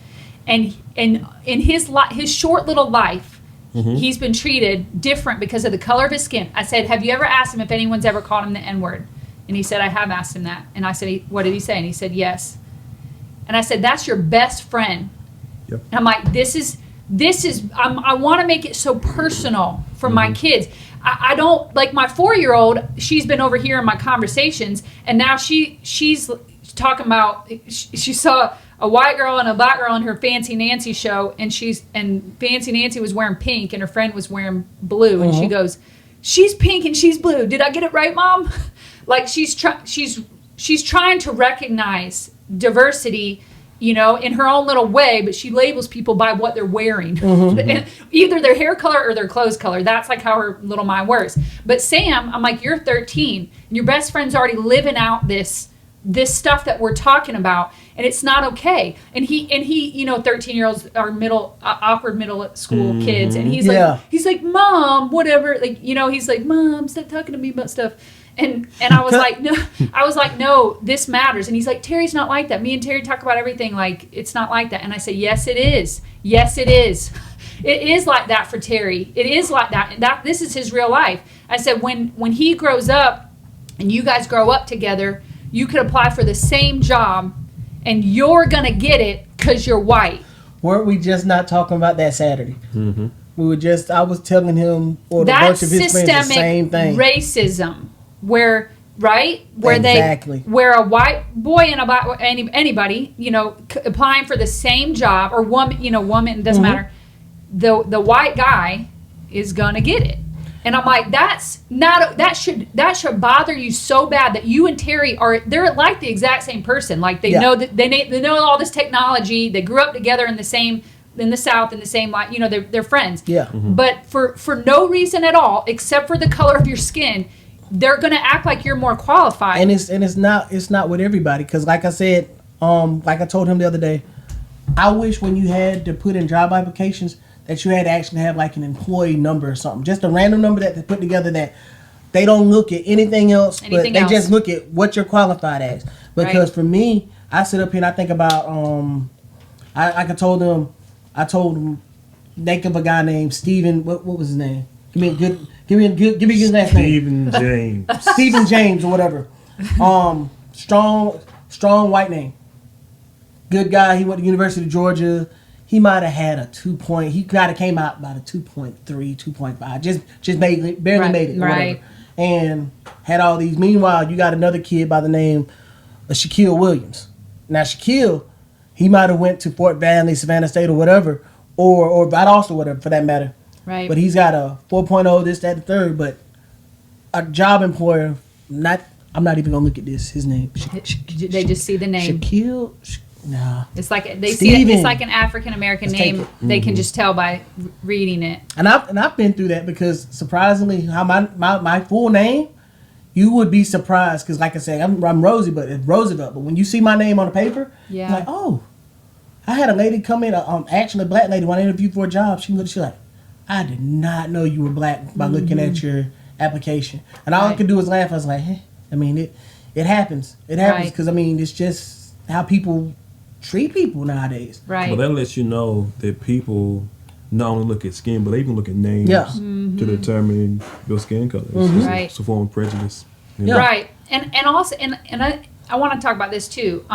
And in his short little life, he's been treated different because of the color of his skin. I said, have you ever asked him if anyone's ever called him the N-word? And he said, I have asked him that. And I said, what did he say? And he said, yes. And I said, that's your best friend. Yep. And I'm like, this is I want to make it so personal for my kids. I don't, like my 4-year-old, she's been over here in my conversations, and now she's talking about, she saw a white girl and a black girl in her Fancy Nancy show, and Fancy Nancy was wearing pink and her friend was wearing blue, and she goes, she's pink and she's blue. Did I get it right, Mom? Like she's trying to recognize diversity, you know, in her own little way, but she labels people by what they're wearing. Either their hair color or their clothes color. That's like how her little mind works. But Sam, I'm like, you're 13, and your best friend's already living out this stuff that we're talking about, and it's not okay. And he, you know, 13-year-olds are awkward middle school kids, and he's like, Mom, whatever, like, you know, he's like, Mom, stop talking to me about stuff. And I was like, no, this matters. And he's like, Terry's not like that. Me and Terry talk about everything like it's not like that. And I say, yes, it is. Yes, it is. It is like that for Terry. It is like that. And this is his real life. I said, when he grows up and you guys grow up together, you could apply for the same job and you're going to get it because you're white. Weren't we just not talking about that Saturday? I was telling him or a bunch of his friends the same thing. Racism. Where a white boy and a black anybody, you know, applying for the same job, or woman, it doesn't matter. The white guy is gonna get it, and I'm like, that should bother you so bad that you and Terry they're like the exact same person. Like they know that they know all this technology. They grew up together in the South in the same life. You know, they're friends. Yeah. But for no reason at all except for the color of your skin, they're gonna act like you're more qualified. And it's not with everybody, because like I said, like I told him the other day, I wish when you had to put in job applications that you had to actually have like an employee number or something, just a random number that they put together that they don't look at anything else, but they just look at what you're qualified as. Because for me, I sit up here and I think about I told him think of a guy named Steven. What was his name? Give me a good last name. Stephen James. Stephen James or whatever. Strong white name. Good guy. He went to University of Georgia. He might have had a 2 point. He kind of came out about a 2.3, 2.5. Just barely made it. Right. And had all these. Meanwhile, you got another kid by the name of Shaquille Williams. Now Shaquille, he might have went to Fort Valley, Savannah State, or whatever. or Vados or whatever for that matter. Right. But he's got a 4.0, this, that, the third. But a job employer, I'm not even gonna look at his name. They just see the name. Shaquille. Nah. It's like they Steven. see it. It's like an African American name. They can just tell by reading it. And I've been through that because surprisingly, how my full name, you would be surprised because like I said, I'm Rosie, but it's Roosevelt. But when you see my name on the paper, you're like, oh, I had a lady come in, actually a black lady, when I interviewed for a job. She's like, I did not know you were black by looking at your application, and all I could do was laugh. I was like, hey, I mean it happens. It happens because I mean it's just how people treat people nowadays. Right. But that lets you know that people not only look at skin, but they even look at names to determine your skin color. Right. It's a form of prejudice. Right. And also I want to talk about this too.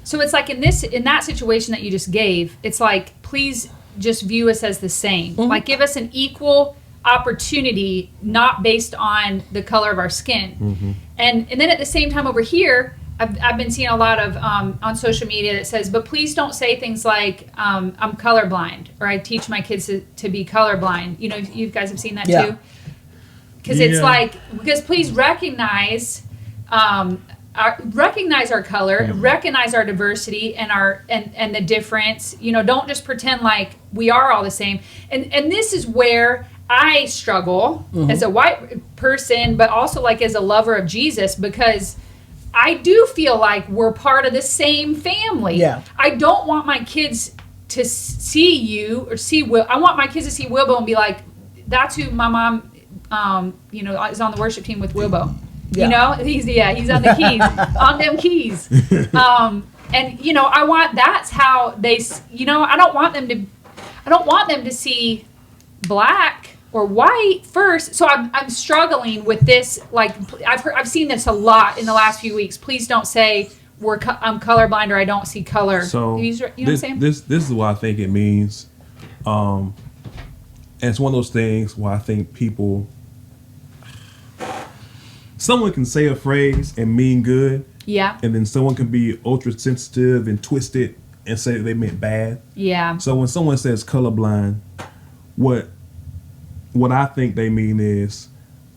So it's like in that situation that you just gave, it's like please just view us as the same. Like give us an equal opportunity, not based on the color of our skin. And then at the same time over here, I've been seeing a lot of on social media that says, but please don't say things like I'm colorblind or I teach my kids to be colorblind. You know, you guys have seen that too. Because it's like, because please recognize our color, recognize our diversity and the difference. You know, don't just pretend like we are all the same. And this is where I struggle as a white person, but also like as a lover of Jesus, because I do feel like we're part of the same family. Yeah. I don't want my kids to see you or see Will. I want my kids to see Willbo and be like, that's who my mom, is on the worship team with Willbo. Yeah. You know, he's on the keys, on them keys. And you know, I want that's how they. You know, I don't want them to see black or white first. So I'm struggling with this. Like I've seen this a lot in the last few weeks. Please don't say I'm colorblind or I don't see color. So you know what I'm saying? This is what I think it means. And it's one of those things where I think someone can say a phrase and mean good. Yeah. And then someone can be ultra sensitive and twist it and say that they meant bad. Yeah. So when someone says colorblind, what I think they mean is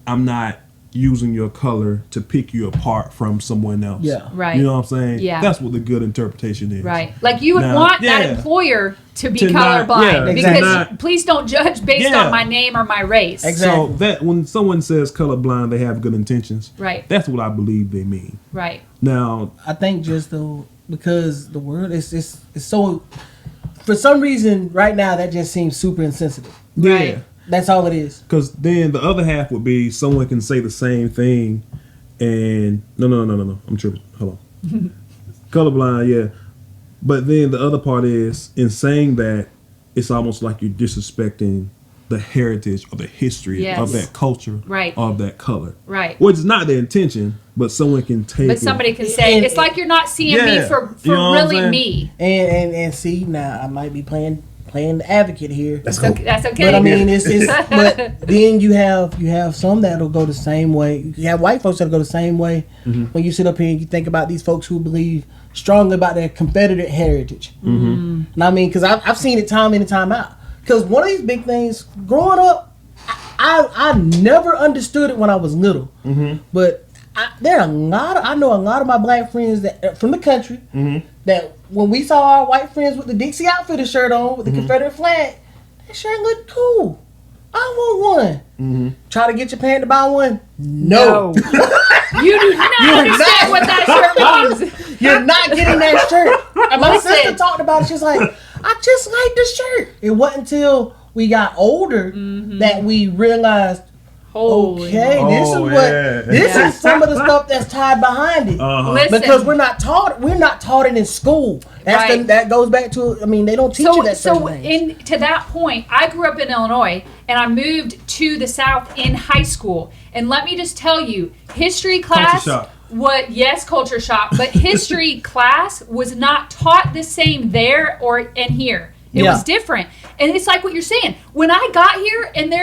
I'm not using your color to pick you apart from someone else. Yeah. Right. You know what I'm saying? Yeah. That's what the good interpretation is. Right. Like you would want that employer to be colorblind because please don't judge based on my name or my race. Exactly. So that when someone says colorblind, they have good intentions. Right. That's what I believe they mean. Right. Now, I think just though because the word is so, for some reason right now that just seems super insensitive. Yeah. Right. That's all it is. Because then the other half would be someone can say the same thing and no, I'm tripping. Hold on. Colorblind, yeah. But then the other part is in saying that it's almost like you're disrespecting the heritage or the history of that culture, of that color. Right. Which is not the intention, but someone can take But somebody can say, it's like you're not seeing me for really me. And see, now I might be playing the advocate here. That's cool. That's okay. But I mean, it's but then you have some that'll go the same way. You have white folks that'll go the same way. When you sit up here and you think about these folks who believe strongly about their Confederate heritage. And I mean, because I've seen it time in and time out. Because one of these big things, growing up, I never understood it when I was little. But I know a lot of my black friends that from the country that when we saw our white friends with the Dixie Outfitter shirt on with the Confederate flag, that shirt looked cool. I want one. Try to get your parent to buy one? No. You do not understand what that shirt means. You're not getting that shirt. And my sister talked about it. She's like, I just like the shirt. It wasn't until we got older that we realized, this is some of the stuff that's tied behind it. Because we're not taught it in school. That goes back to, I mean, they don't teach you that. So to that point, I grew up in Illinois and I moved to the South in high school. And let me just tell you, history class culture shock, but history class was not taught the same there and here. It was different. And it's like what you're saying. When I got here, and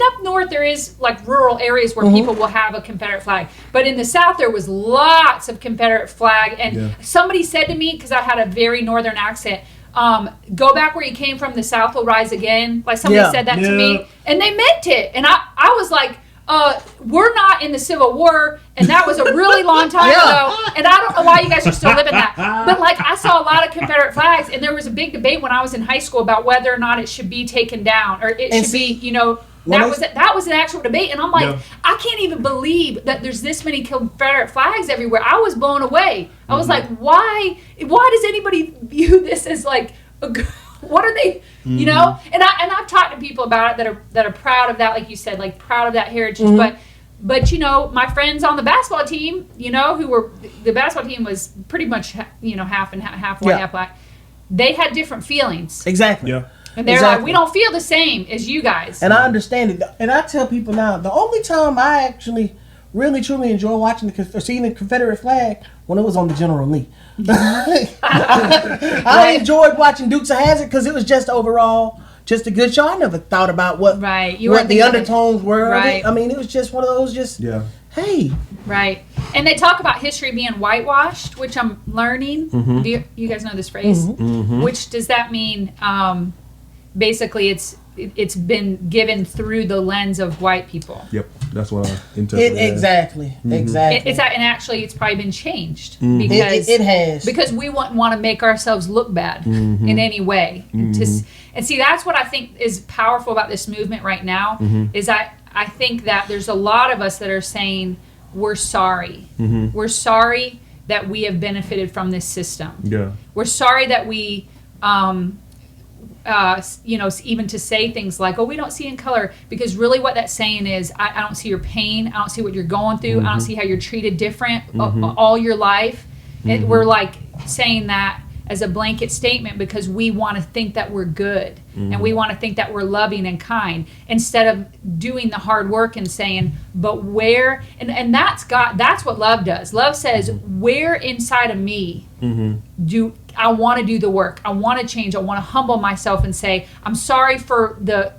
up north there is like rural areas where people will have a Confederate flag. But in the South there was lots of Confederate flag. And somebody said to me, because I had a very northern accent, go back where you came from, the South will rise again. Like somebody said that to me, and they meant it. And I was like, we're not in the Civil War, and that was a really long time ago, and I don't know why you guys are still living that. But like, I saw a lot of Confederate flags, and there was a big debate when I was in high school about whether or not it should be taken down, or it should be, that was an actual debate. And I'm like, I can't even believe that there's this many Confederate flags everywhere. I was blown away. I was like, why does anybody view this as like what are they, you know? And I've talked to people about it that are proud of that, like you said, like proud of that heritage. But you know, my friends on the basketball team, you know, the basketball team was pretty much, you know, half white, half black. They had different feelings. Exactly. Yeah. And they're like, we don't feel the same as you guys. And I understand it. And I tell people now, the only time I actually really truly enjoy watching or seeing the Confederate flag when it was on the General Lee. I enjoyed watching Dukes of Hazzard because it was just overall just a good show. I never thought about what the undertones were. Right. I mean, it was just one of those hey. Right. And they talk about history being whitewashed, which I'm learning. Do you guys know this phrase? Which does that mean? Basically, it's been given through the lens of white people. Yep, that's what I interpret. Exactly. And actually, it's probably been changed because it has, because we want to make ourselves look bad in any way. And see, that's what I think is powerful about this movement right now. Is I think that there's a lot of us that are saying we're sorry. We're sorry that we have benefited from this system. Yeah, we're sorry that we. You know, even to say things like, oh, we don't see in color, because really what that's saying is, I don't see your pain, I don't see what you're going through, I don't see how you're treated different all your life. And we're like saying that as a blanket statement because we want to think that we're good and we want to think that we're loving and kind, instead of doing the hard work and saying, but where, and that's what love does. Love says, where inside of me do I want to do the work? I want to change. I want to humble myself and say, I'm sorry for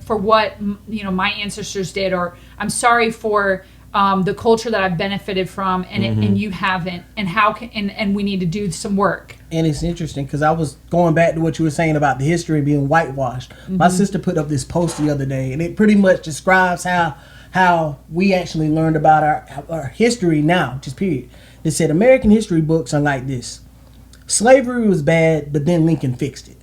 what, you know, my ancestors did, or I'm sorry for the culture that I've benefited from, and you haven't, and how can, and we need to do some work. And it's interesting because I was going back to what you were saying about the history being whitewashed. My sister put up this post the other day, and it pretty much describes how we actually learned about our history now, just period. It said American history books are like this. Slavery was bad, but then Lincoln fixed it.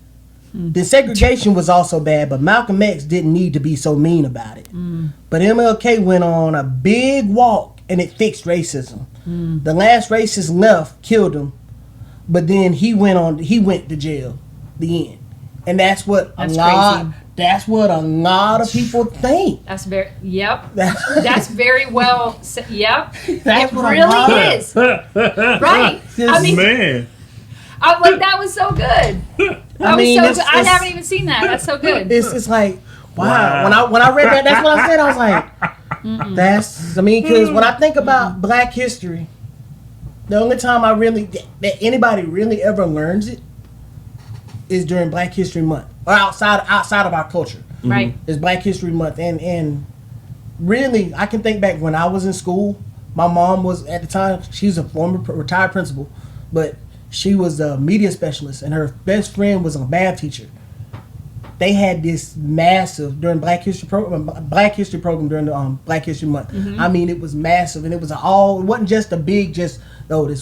Then segregation was also bad, but Malcolm X didn't need to be so mean about it. But MLK went on a big walk, and it fixed racism. The last racist left killed him, but then he went to jail. The end. And that's what a lot of people think. That's very that's very well said. Yep. That's it really is. Right. I mean, man. I'm like, that was so good. I haven't even seen that. That's so good. It's like, wow. When I read that, that's what I said. I was like, because when I think about Black history, the only time that anybody really ever learns it is during Black History Month, or outside of our culture. Right. It's Black History Month, and really, I can think back when I was in school. My mom was, at the time, she's a former retired principal, but she was a media specialist, and her best friend was a math teacher. They had this massive during Black History program during the Black History Month. I mean, it was massive, and it wasn't just a big this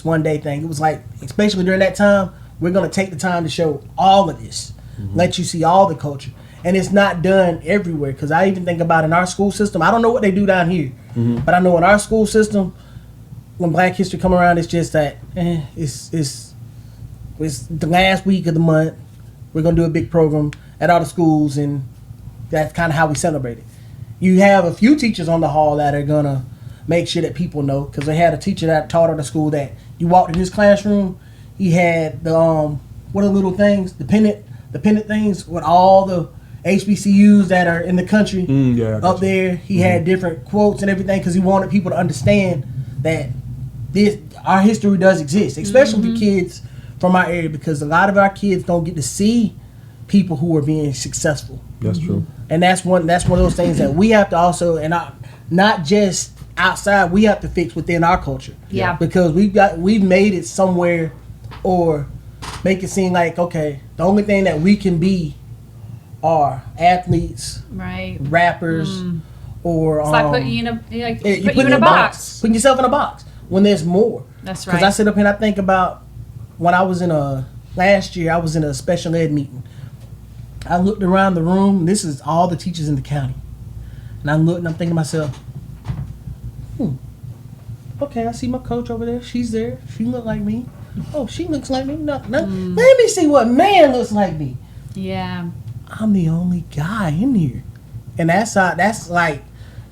one day thing. It was like, especially during that time, we're gonna take the time to show all of this, let you see all the culture, and it's not done everywhere. Because I even think about in our school system, I don't know what they do down here, but I know in our school system, when Black History come around, it's just that it's the last week of the month. We're going to do a big program at all the schools, and that's kind of how we celebrate it. You have a few teachers on the hall that are going to make sure that people know, because they had a teacher that taught at the school that you walked in his classroom, he had the, what are the little things, the pennant things with all the HBCUs that are in the country up there. He had different quotes and everything because he wanted people to understand that our history does exist, especially for kids from our area, because a lot of our kids don't get to see people who are being successful. That's true. And that's one of those things that we have to also, and not just outside, we have to fix within our culture. Yeah. Because we've made it somewhere, or make it seem like, okay, the only thing that we can be are athletes, right, rappers, or it's like putting you in a box. Putting yourself in a box when there's more. That's right. Because I sit up here and I think about when I was last year I was in a special ed meeting. I looked around the room. This is all the teachers in the county, and I looked and I'm thinking to myself, okay, I see my coach over there. She's there. She look like me. Oh, she looks like me. No. Let me see what man looks like me. Yeah. I'm the only guy in here, and that's like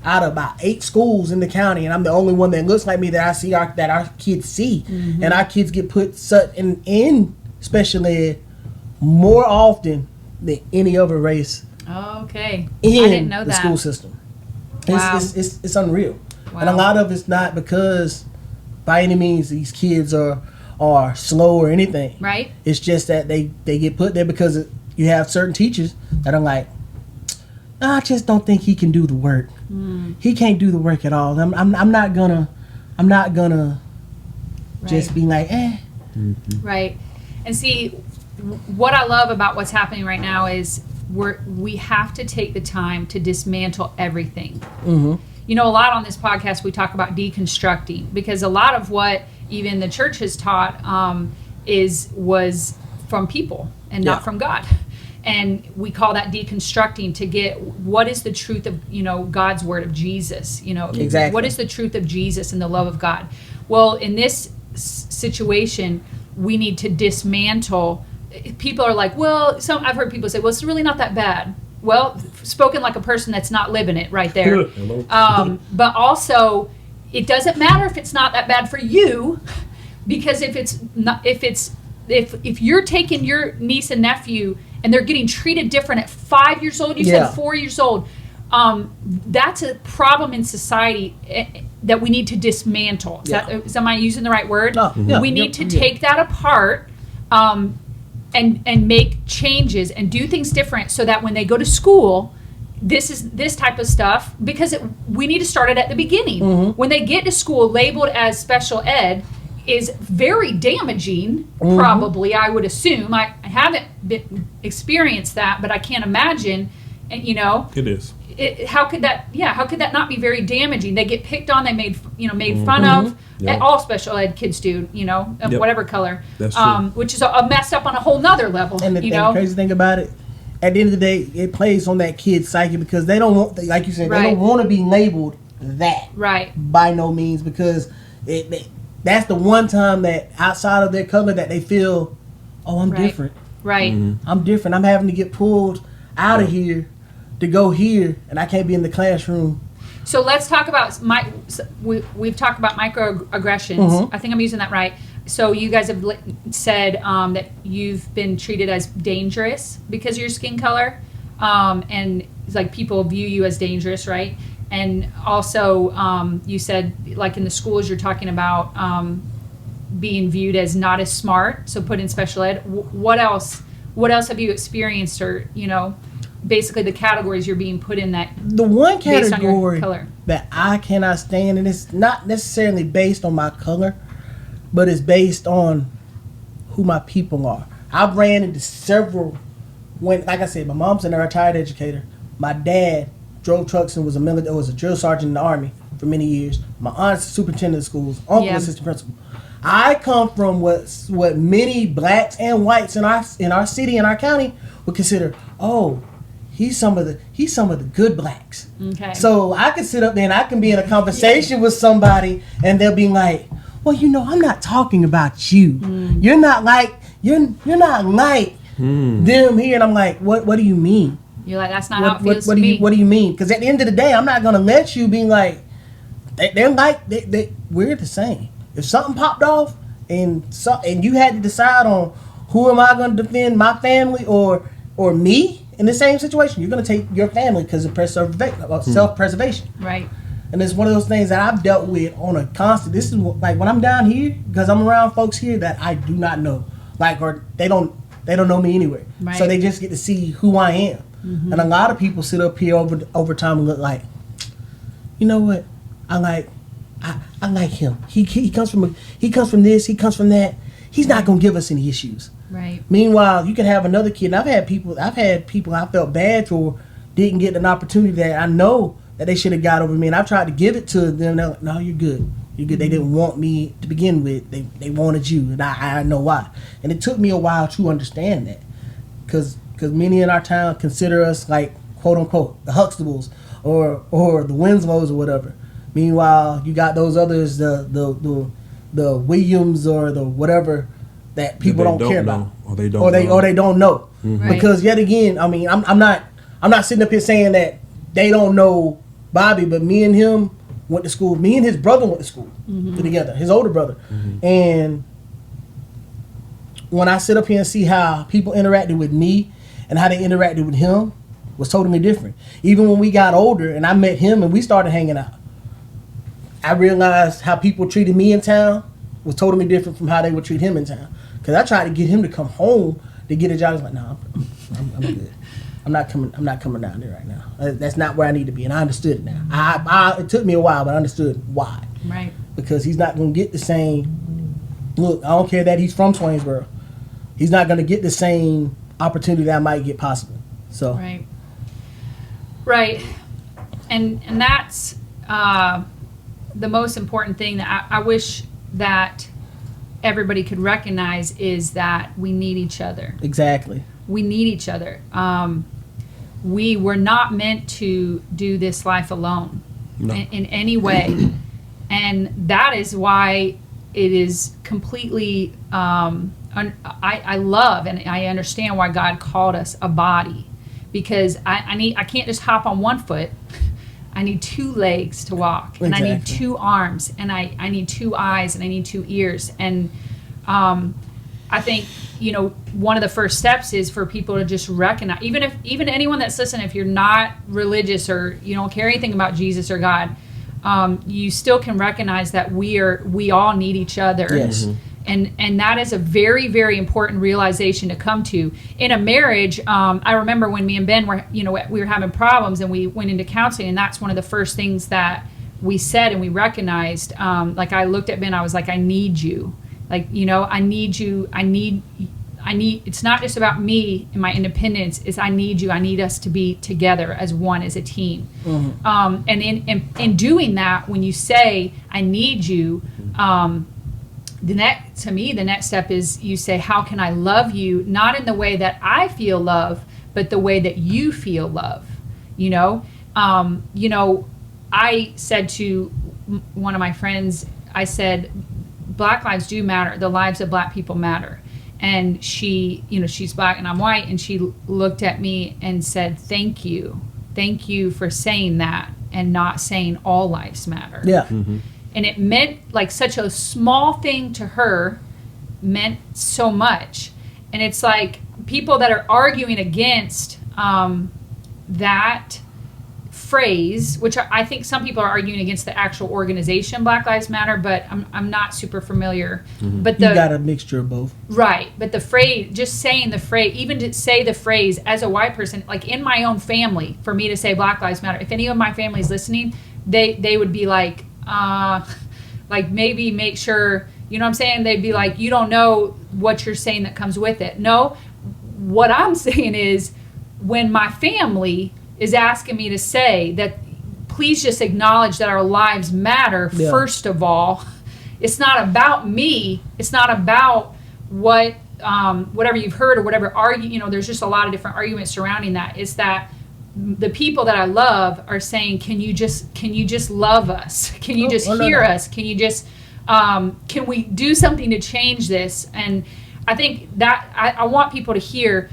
out of about 8 schools in the county, and I'm the only one that looks like me that I see that our kids see, and our kids get put in special ed more often than any other race. Okay, I in didn't know the that. school system. Wow. It's unreal, Wow. and a lot of it's not because by any means these kids are slow or anything. Right. It's just that they get put there because you have certain teachers that are like, I just don't think he can do the work. He can't do the work at all. I'm not gonna just be like, Right. And see, what I love about what's happening right now is we have to take the time to dismantle everything. You know, a lot on this podcast we talk about deconstructing, because a lot of what even the church has taught was from people and not from God. And we call that deconstructing, to get what is the truth of, God's word of Jesus, Exactly. What is the truth of Jesus and the love of God? Well, in this situation, we need to dismantle. People are like, well, I've heard people say, well, it's really not that bad. Well, spoken like a person that's not living it right there. But also, it doesn't matter if it's not that bad for you, because if you're taking your niece and nephew and they're getting treated different at 5 years old, you said 4 years old, that's a problem in society that we need to dismantle. Am I using the right word? No. We need to take that apart and make changes and do things different, so that when they go to school, this type of stuff, because we need to start it at the beginning. When they get to school labeled as special ed, is very damaging, probably, I would assume. I haven't experienced that, but I can't imagine, It is. How could that not be very damaging? They get picked on, they made fun of. Yep. All special ed kids do, of whatever color. That's true. Which is a messed up on a whole nother level. And the crazy thing about it, at the end of the day, it plays on that kid's psyche, because they don't want, like you said, they don't want to be labeled that. Right. By no means, because that's the one time that outside of their color that they feel, oh, I'm different. Right. I'm different. I'm having to get pulled out of here to go here, and I can't be in the classroom. So let's talk about we've talked about microaggressions. I think I'm using that right. So you guys have said that you've been treated as dangerous because of your skin color, and it's like people view you as dangerous, right? And also you said, like in the schools, you're talking about being viewed as not as smart, so put in special ed. What else have you experienced, or basically the categories you're being put in, that the one based on your category color that I cannot stand, and it's not necessarily based on my color, but it's based on who my people are. I've ran into several, like I said, my mom's a retired educator. My dad drove trucks and was a drill sergeant in the Army for many years. My aunt's superintendent of schools, uncle assistant principal. I come from what many blacks and whites in our city and our county would consider, he's some of the good blacks. Okay. So I can sit up there and I can be in a conversation with somebody, and they'll be like, well, I'm not talking about you. You're not like them here. And I'm like, what do you mean? You're like, that's not how it feels to me. me. What do you mean? Because at the end of the day, I'm not gonna let you be like, we're the same. If something popped off and you had to decide on who am I gonna defend, my family or me in the same situation, you're gonna take your family because of self-preservation. Right. And it's one of those things that I've dealt with on a constant. This is like when I'm down here, because I'm around folks here that I do not know, or they don't know me anywhere. Right. So they just get to see who I am. And a lot of people sit up here over time and look like, you know what? I like him. He comes from this. He comes from that. He's not gonna give us any issues. Right. Meanwhile, you can have another kid. And I've had people I felt bad for didn't get an opportunity that I know that they should have got over me, and I tried to give it to them. They're like, no, you're good. You're good. They didn't want me to begin with. They wanted you, and I know why. And it took me a while to understand that, because many in our town consider us like, quote unquote, the Huxtables or the Winslows or whatever. Meanwhile, you got those others, the Williams or the whatever, that people don't care about, or they don't know. Mm-hmm. Right. Because yet again, I mean, I'm not sitting up here saying that they don't know Bobby, but me and him went to school. Me and his brother went to school together, his older brother. Mm-hmm. And when I sit up here and see how people interacted with me and how they interacted with him was totally different. Even when we got older and I met him and we started hanging out, I realized how people treated me in town was totally different from how they would treat him in town. Because I tried to get him to come home to get a job. I was like, no, I'm good. I'm not coming down there right now. That's not where I need to be, and I understood it now. It took me a while, but I understood why. Right. Because he's not going to get the same. Look, I don't care that he's from Swainsboro. He's not going to get the same opportunity that I might get possibly. So. Right. Right. And that's the most important thing that I wish that everybody could recognize is that we need each other. Exactly. We need each other. We were not meant to do this life alone in any way. And that is why it is completely, I love and I understand why God called us a body. Because I can't just hop on one foot. I need two legs to walk. And I need two arms. And I need two eyes. And I need two ears. And I think, one of the first steps is for people to just recognize, even anyone that's listening, if you're not religious or you don't care anything about Jesus or God, you still can recognize that we all need each other. Yes. And that is a very, very important realization to come to. In a marriage, I remember when me and Ben were, we were having problems and we went into counseling, and that's one of the first things that we said and we recognized. Like I looked at Ben, I was like, I need you. Like, I need you. I need, it's not just about me and my independence, it's I need you. I need us to be together as one, as a team. Mm-hmm. And in doing that, when you say, I need you, the next step is you say, how can I love you? Not in the way that I feel love, but the way that you feel love. I said to one of my friends, I said, Black lives do matter. The lives of Black people matter. And she, she's Black and I'm white. And she looked at me and said, thank you. Thank you for saying that and not saying all lives matter. Yeah. Mm-hmm. And it meant like such a small thing to her meant so much. And it's like people that are arguing against that phrase, which I think some people are arguing against the actual organization Black Lives Matter, but I'm not super familiar. Mm-hmm. But you got a mixture of both. Right. But the phrase, just saying the phrase, even to say the phrase as a white person, like in my own family, for me to say Black Lives Matter, if any of my family is listening, they would be like maybe make sure, you know what I'm saying? They'd be like, you don't know what you're saying that comes with it. No, what I'm saying is when my family is asking me to say that, please just acknowledge that our lives matter. Yeah. First of all, it's not about me. It's not about what, whatever you've heard or whatever there's just a lot of different arguments surrounding that. It's that the people that I love are saying, can you just love us? Can you just hear us? Can you just, can we do something to change this? And I think that I want people to hear,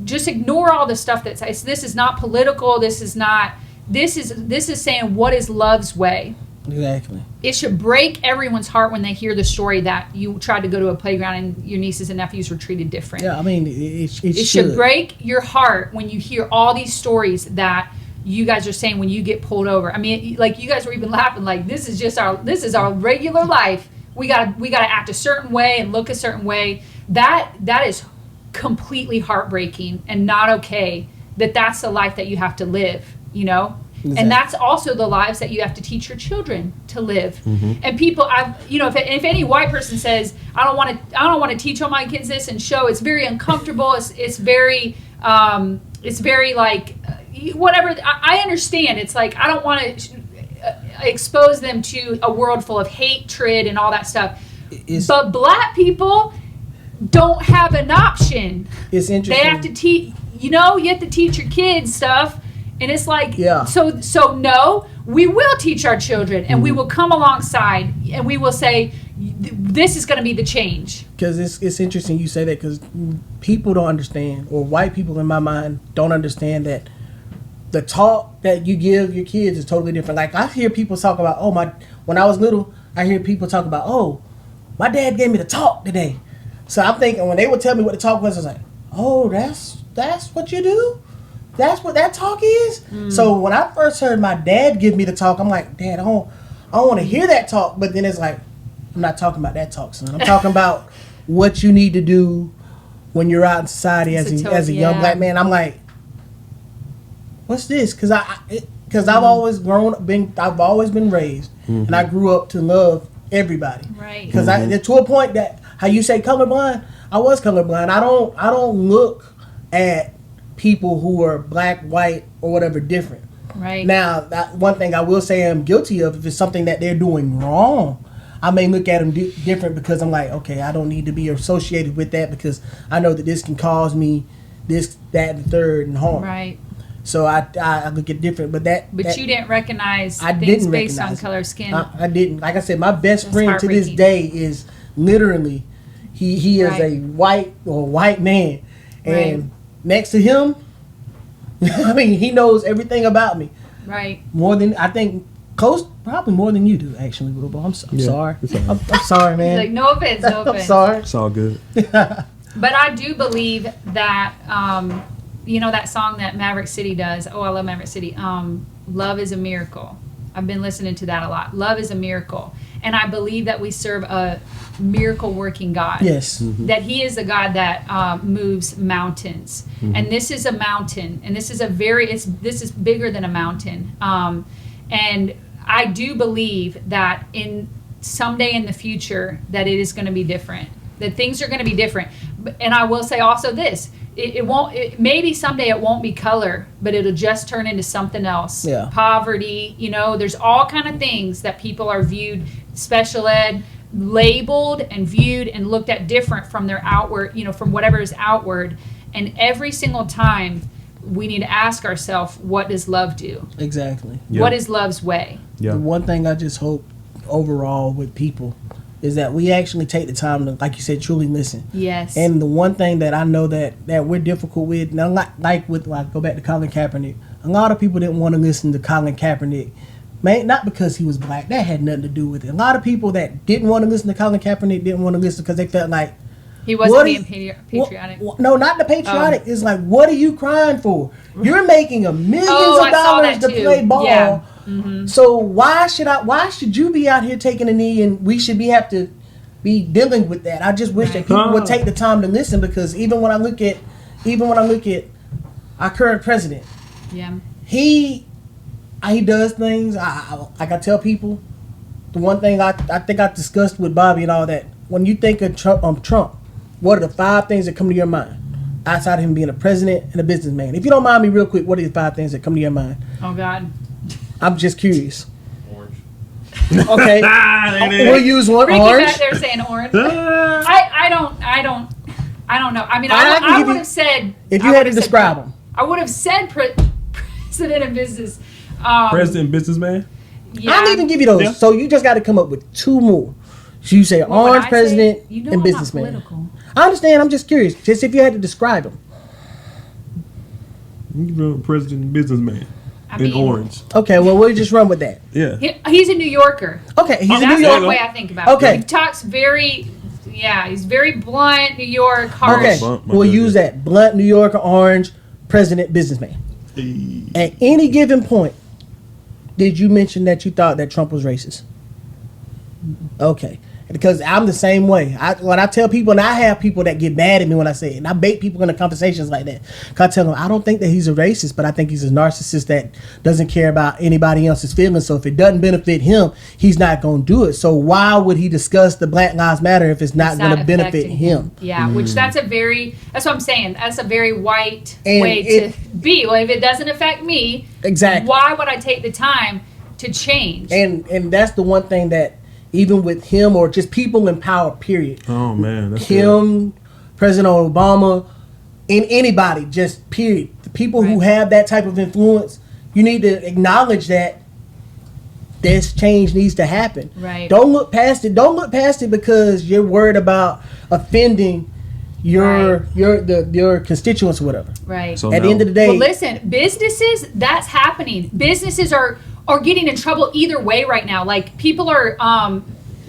just ignore all the stuff that says, this is not political. This is saying what is love's way. Exactly. It should break everyone's heart when they hear the story that you tried to go to a playground and your nieces and nephews were treated different. Yeah, I mean, it should break your heart when you hear all these stories that you guys are saying when you get pulled over. I mean, like you guys were even laughing, like this is our regular life. We gotta act a certain way and look a certain way. That is completely heartbreaking and not okay. That's the life that you have to live. Exactly. And that's also the lives that you have to teach your children to live. And people, if any white person says, I don't want to teach all my kids this and show, it's very uncomfortable. It's very like whatever. I understand. It's like I don't want to expose them to a world full of hatred and all that stuff. But black people don't have an option. It's interesting. They have to teach. You have to teach your kids stuff. And it's like, so no, we will teach our children, and we will come alongside, and we will say, this is going to be the change. Because it's interesting you say that, because people don't understand, or white people in my mind don't understand that the talk that you give your kids is totally different. Like, I hear people talk about, when I was little, I hear people talk about, my dad gave me the talk today. So I'm thinking, when they would tell me what the talk was, I was like, oh, that's what you do? That's what that talk is? So when I first heard my dad give me the talk, I'm like, Dad, I don't want to hear that talk. But then it's like, I'm not talking about that talk, son. I'm talking about what you need to do when you're out in society as a young black man. I'm like, what's this? Because I've always been raised, and I grew up to love everybody. Right. Because to a point that how you say colorblind, I was colorblind. I don't look at people who are black, white, or whatever different. Right. Now, that one thing I will say I'm guilty of, if it's something that they're doing wrong, I may look at them different, because I'm like, okay, I don't need to be associated with that, because I know that this can cause me this, that, and third, and harm. Right. So I look at different, but you didn't recognize I things didn't based recognize on color of skin. I didn't. Like I said, my best That's friend to this heartbreaking. day is literally, he is Right. a white man, and Right. next to him, I mean, he knows everything about me. Right. More than, I think, probably more than you do, actually, Willbo. I'm sorry. It's all right. I'm sorry, man. Like, no offense, no offense. I'm sorry. It's all good. But I do believe that, that song that Maverick City does. Oh, I love Maverick City. Love is a miracle. I've been listening to that a lot. Love is a miracle. And I believe that we serve a miracle working God. Yes. That he is a God that moves mountains. And this is a mountain. And this is this is bigger than a mountain. And I do believe that someday in the future that it is going to be different. That things are going to be different. And I will say also this. Maybe someday it won't be color, but it'll just turn into something else. Yeah. Poverty, there's all kind of things that people are viewed, special ed, labeled and viewed and looked at different from their outward, from whatever is outward. And every single time we need to ask ourselves, what does love do? Exactly. Yeah. What is love's way? Yeah. The one thing I just hope overall with people is that we actually take the time to, like you said, truly listen. Yes. And the one thing that I know that we're difficult with, now, like go back to Colin Kaepernick, a lot of people didn't want to listen to Colin Kaepernick, not because he was black. That had nothing to do with it. A lot of people that didn't want to listen to Colin Kaepernick didn't want to listen because they felt like he wasn't being patriotic. No, not the patriotic. It's like, what are you crying for? You're making millions of I saw dollars that to too. play ball. Yeah. So why should you be out here taking a knee, and we should have to be dealing with that? I just wish that people would take the time to listen, because even when I look at our current president, he does things. Like I tell people, the one thing I think I discussed with Bobby and all that, when you think of Trump, what are the 5 things that come to your mind outside of him being a president and a businessman? If you don't mind me real quick, what are the 5 things that come to your mind? Oh God. I'm just curious. Orange. Okay. We'll use one. Ricky Orange. back there saying orange. I don't know. I mean, I would have said, if you had to describe them. I would have said president of business. President, businessman. Yeah. I'll even give you those. Yeah. So you just got to come up with 2 more. So you say What would orange I president say? You know and I'm businessman. not political. I understand. I'm just curious. Just if you had to describe them. President, businessman. I In mean, orange. Okay. Well, we'll just run with that. Yeah. He's a New Yorker. Okay. He's a That's New the Yorker. way I think about it. Okay. He talks he's very blunt, New York, harsh. Okay. Blunt, We'll use that. Blunt, New Yorker, orange, president, businessman. At any given point, did you mention that you thought that Trump was racist? Okay. Because I'm the same way. When I tell people, and I have people that get mad at me when I say it, and I bait people into conversations like that. Cause I tell them, I don't think that he's a racist, but I think he's a narcissist that doesn't care about anybody else's feelings. So if it doesn't benefit him, he's not going to do it. So why would he discuss the Black Lives Matter if it's not going to benefit him? Yeah, which that's what I'm saying. That's a very white way to be. Well, if it doesn't affect me, exactly, why would I take the time to change? And that's the one thing that, even with him or just people in power, period. Oh man, that's him, good. President Obama, and anybody, just period. The people who have that type of influence, you need to acknowledge that this change needs to happen. Right. Don't look past it. Don't look past it because you're worried about offending your constituents or whatever. Right. So at the end of the day, well, listen, businesses, that's happening. Businesses are getting in trouble either way right now. Like people are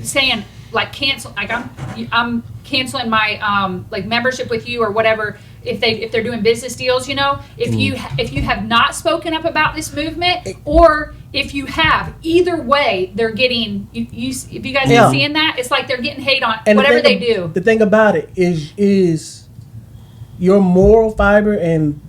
saying like cancel. Like I'm canceling my like membership with you or whatever if they're doing business deals. You know, if you have not spoken up about this movement or if you have, either way, they're getting. If you guys are seeing that, it's like they're getting hate on whatever they do. The thing about it is your moral fiber and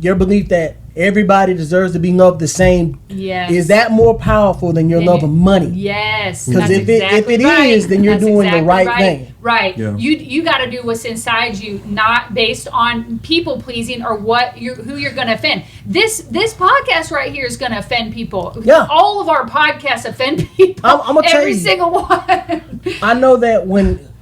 your belief that everybody deserves to be loved the same. Yes. Is that more powerful than your love of money? Yes. Because if it is, then you're doing the right thing. Right. Yeah. You got to do what's inside you, not based on people pleasing or who you're going to offend. This podcast right here is going to offend people. Yeah. All of our podcasts offend people. I'm gonna tell you, every single one. I know that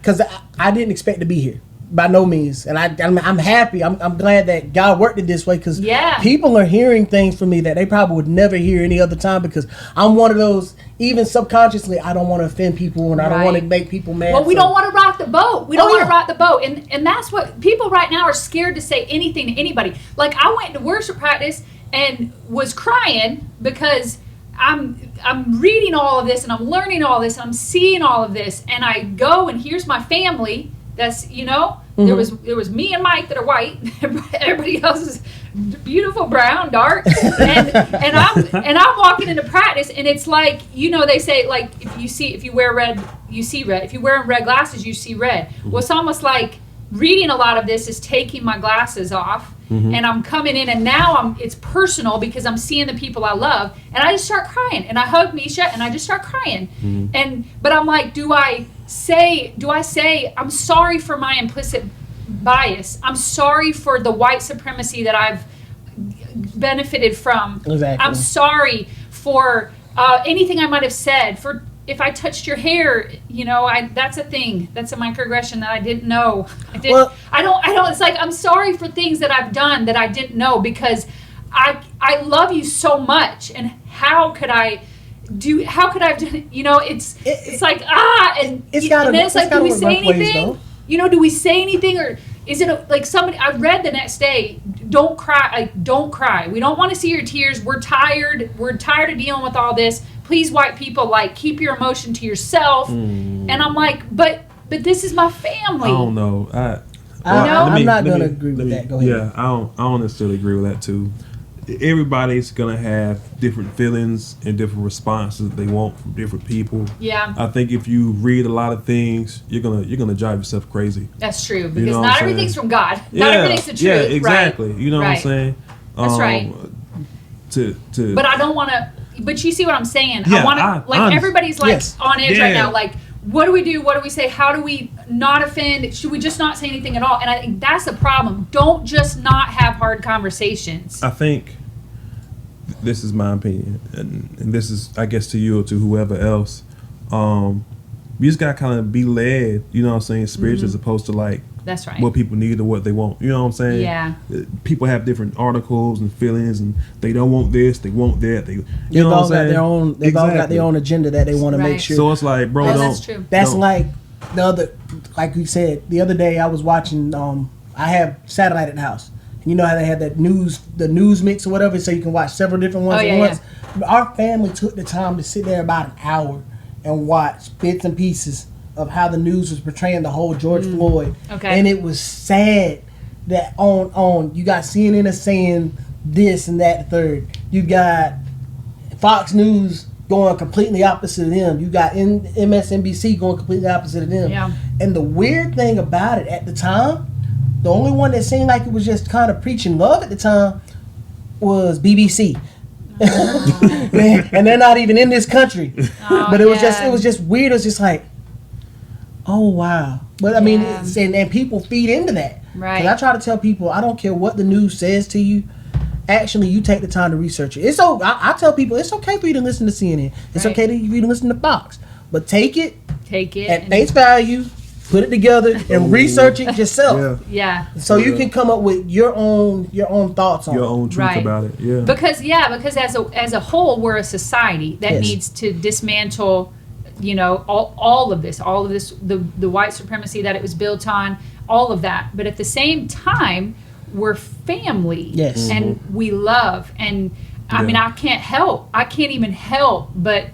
because I didn't expect to be here. By no means, and I'm happy. I'm glad that God worked it this way because people are hearing things from me that they probably would never hear any other time because I'm one of those. Even subconsciously, I don't want to offend people and I don't want to make people mad. Well, we don't want to rock the boat. We don't want to rock the boat, and that's what people right now are scared to say anything to anybody. Like I went to worship practice and was crying because I'm reading all of this and I'm learning all this and I'm seeing all of this, and I go and here's my family. That's there was me and Mike that are white. Everybody else is beautiful brown, dark, and I'm walking into practice, and it's like they say like if you wear red, you see red. If you wear red glasses, you see red. Well, it's almost like reading a lot of this is taking my glasses off, and I'm coming in, and now it's personal because I'm seeing the people I love, and I just start crying, and I hug Misha, and I just start crying, but I'm like, do I say I'm sorry for my implicit bias? I'm sorry for the white supremacy that I've benefited from. Exactly. I'm sorry for anything I might have said, for if I touched your hair, that's a thing. That's a microaggression that I didn't know. I don't. It's like I'm sorry for things that I've done that I didn't know because I love you so much, and how could I have done it? It's like and then it's like, do we say anything? Do we say anything, or is it like somebody? I read the next day, don't cry. Like, don't cry. We don't want to see your tears. We're tired. We're tired of dealing with all this. Please, white people, like, keep your emotion to yourself. And I'm like, but this is my family. I don't know. I'm not gonna agree with that. Go ahead. Yeah, I don't necessarily agree with that too. Everybody's gonna have different feelings and different responses that they want from different people. Yeah. I think if you read a lot of things, you're gonna drive yourself crazy. That's true, because not everything's from God. Not everything's the truth. Yeah, exactly. Right. You know what I'm saying? That's right. But I don't want to. But you see what I'm saying? Yeah, I want to. Everybody's like on edge right now. Like, what do we do? What do we say? How do we not offend? Should we just not say anything at all? And I think that's the problem. Don't just not have hard conversations. I think this is my opinion, and this is, I guess, to you or to whoever else. You just got to kind of be led, you know what I'm saying, spiritually, as opposed to like that's right. what people need or what they want. You know what I'm saying? Yeah. People have different articles and feelings, and they don't want this, they want that. They've all got their own agenda that they want to make sure. So it's like, bro, that's true. That's like like we said the other day. I was watching. I have satellite at the house, and you know how they had the news mix or whatever, so you can watch several different ones at once. Yeah. Our family took the time to sit there about an hour and watch bits and pieces of how the news was portraying the whole George Floyd. Okay. And it was sad that on you got CNN saying this and that third. You got Fox News going completely opposite of them. You got MSNBC going completely opposite of them. Yeah. And the weird thing about it at the time, the only one that seemed like it was just kind of preaching love at the time was BBC. And they're not even in this country. But it was just weird. It was just like, oh wow. But I mean, and people feed into that. Right. 'Cause I try to tell people, I don't care what the news says to you. Actually, you take the time to research it. I tell people it's okay for you to listen to CNN. It's okay for you to listen to Fox, but take it at face value, put it together, and research it yourself. Yeah. So you can come up with your own thoughts on your own truth about it. Yeah. Because as a whole, we're a society that needs to dismantle, all of this, the white supremacy that it was built on, all of that. But at the same time, we're family, and we love, and I mean, I can't even help but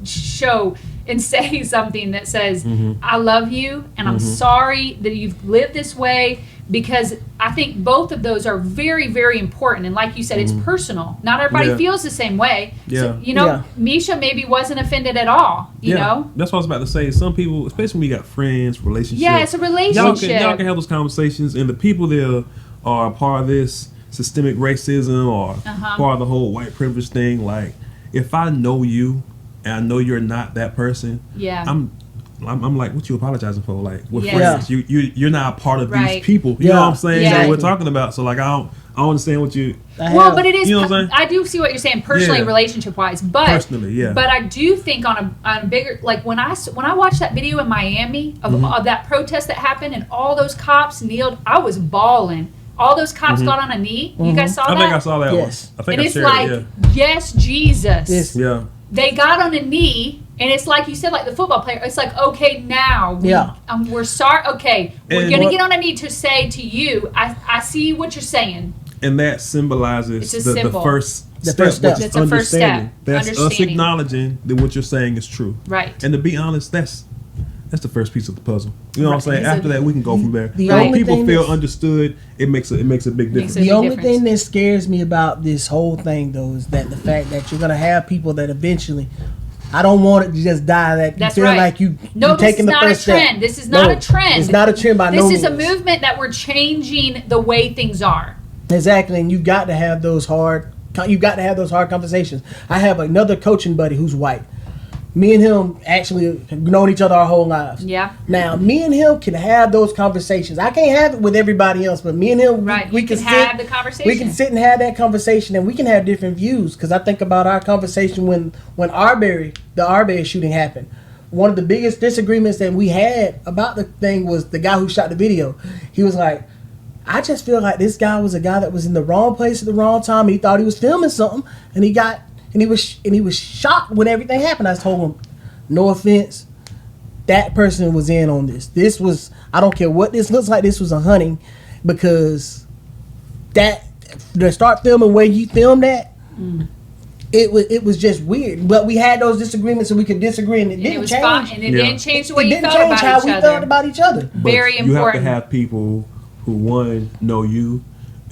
show and say something that says, I love you, and I'm sorry that you've lived this way, because I think both of those are very, very important. And like you said, it's personal. Not everybody feels the same way. Yeah. So, Misha maybe wasn't offended at all, you know? That's what I was about to say. Some people, especially when you got friends, relationships. Yeah, it's a relationship. Y'all can have those conversations, and the people there are part of this systemic racism or part of the whole white privilege thing. Like, if I know you and I know you're not that person, I'm like, what you apologizing for? Like, we're friends. You're not a part of these people. You know what I'm saying? That we're talking about. So like, I don't understand what you. Well, but it is. You know what I'm saying? I do see what you're saying personally, relationship wise, but personally, But I do think on a bigger, like when I watched that video in Miami of that protest that happened and all those cops kneeled, I was bawling. All those cops got on a knee. You guys saw that? I think I saw that one. I think I shared it. Yes, Jesus. Yeah. They got on a knee, and it's like you said, like the football player. It's like, okay, now we're sorry. Okay, we're gonna get on a knee to say to you, I see what you're saying. And that symbolizes the first step. It's a first step. That's us acknowledging that what you're saying is true. Right. And to be honest, that's the first piece of the puzzle. You know what I'm saying? After that, we can go from there. When people feel understood, it makes a big difference. The only thing that scares me about this whole thing, though, is that the fact that you're gonna have people that eventually, I don't want it to just die. That you feel like you're taking the first step. This is not a trend. It's not a trend by no means. This is a movement that we're changing the way things are. Exactly, and you've got to have those hard conversations. I have another coaching buddy who's white. Me and him actually have known each other our whole lives. Yeah. Now, me and him can have those conversations. I can't have it with everybody else, but me and him, we can have the conversation. We can sit and have that conversation, and we can have different views. Because I think about our conversation when the Arbery shooting happened. One of the biggest disagreements that we had about the thing was the guy who shot the video. He was like, I just feel like this guy was a guy that was in the wrong place at the wrong time. He thought he was filming something, and he was shocked when everything happened. I told him, no offense, that person was in on this. This was, I don't care what this looks like, this was a hunting, because to start filming where you filmed at, it was just weird. But we had those disagreements, and we could disagree, and it didn't change. Fine, and it didn't change the way you felt about each other. It didn't change how we felt about each other. Very important. You have to have people who, one, know you,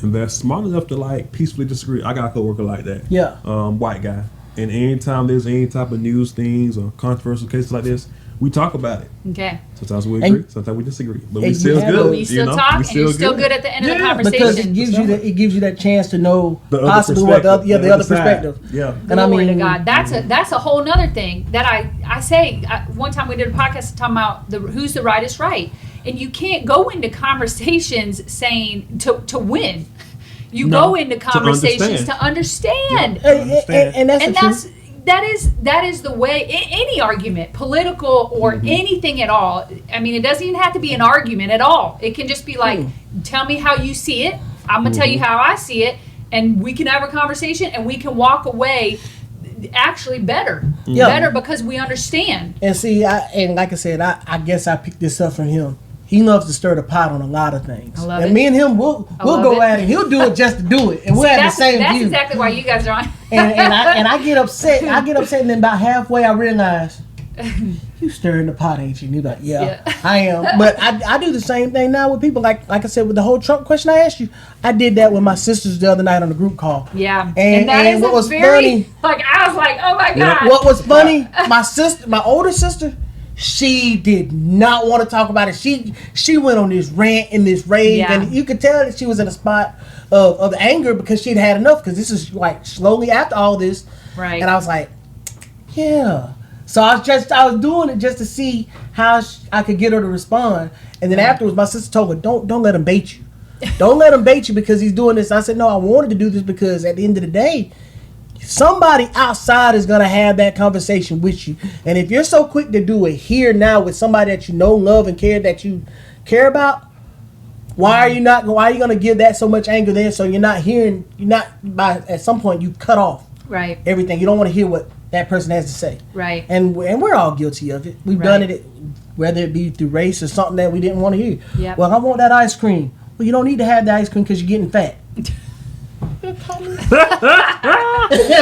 and they're smart enough to like peacefully disagree. I got a coworker like that. Yeah. White guy. And anytime there's any type of news things or controversial cases like this, we talk about it. Okay. Sometimes we agree, sometimes we disagree. But we still good. good. We still talk, and you're still good at the end of the conversation. Because it gives you that chance to know possibly what the other perspective. Yeah. And Glory to God. That's a whole nother thing that I say. One time we did a podcast talking about who's the right is right. And you can't go into conversations saying to win. You go into conversations to understand. Yeah. And that is the way any argument, political or anything at all. I mean, it doesn't even have to be an argument at all. It can just be like, tell me how you see it. I'm gonna tell you how I see it, and we can have a conversation, and we can walk away actually better because we understand. And see, like I said, I guess I picked this up from him. He loves to stir the pot on a lot of things. I love and it. me and him, we'll go at it. He'll do it just to do it, and we'll have the same view. That's exactly why you guys are on. and I get upset. And then about halfway, I realize You stirring the pot, ain't you? And you're like, yeah, I am. But I do the same thing now with people. Like I said, with the whole Trump question I asked you, I did that with my sisters the other night on the group call. Yeah. And what was funny, like, I was like, oh my God. What was funny, my older sister, she did not want to talk about it. She went on this rant and this rage, and you could tell that she was in a spot of anger because she'd had enough, because this is like slowly after all this. Right. And I was like, yeah. So I was doing it just to see how I could get her to respond. And then afterwards, my sister told me, don't let him bait you. Don't let him bait you because he's doing this. I said, no, I wanted to do this because at the end of the day, somebody outside is going to have that conversation with you. And if you're so quick to do it here now with somebody that you know, love, and that you care about, why are you going to give that so much anger there? So at some point you cut off everything. You don't want to hear what that person has to say. Right. And we're all guilty of it. We've done it, whether it be through race or something that we didn't want to hear. Yep. Well, I want that ice cream. Well, you don't need to have the ice cream because you're getting fat. I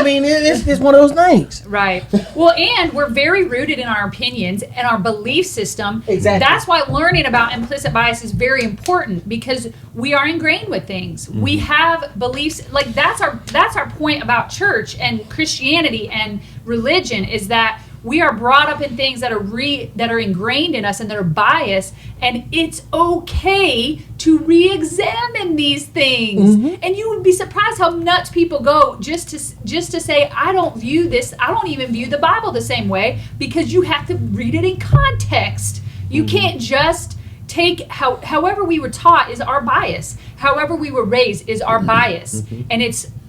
mean, it's one of those things. Right. Well, and we're very rooted in our opinions and our belief system. Exactly. That's why learning about implicit bias is very important, because we are ingrained with things. Mm-hmm. We have beliefs. Like, that's our point about church and Christianity and religion, is that we are brought up in things that are ingrained in us and that are biased, and it's okay to re-examine these things. Mm-hmm. And you would be surprised how nuts people go just to say, I don't even view the Bible the same way, because you have to read it in context. You can't just take however we were taught is our bias. However we were raised is our bias. Mm-hmm. And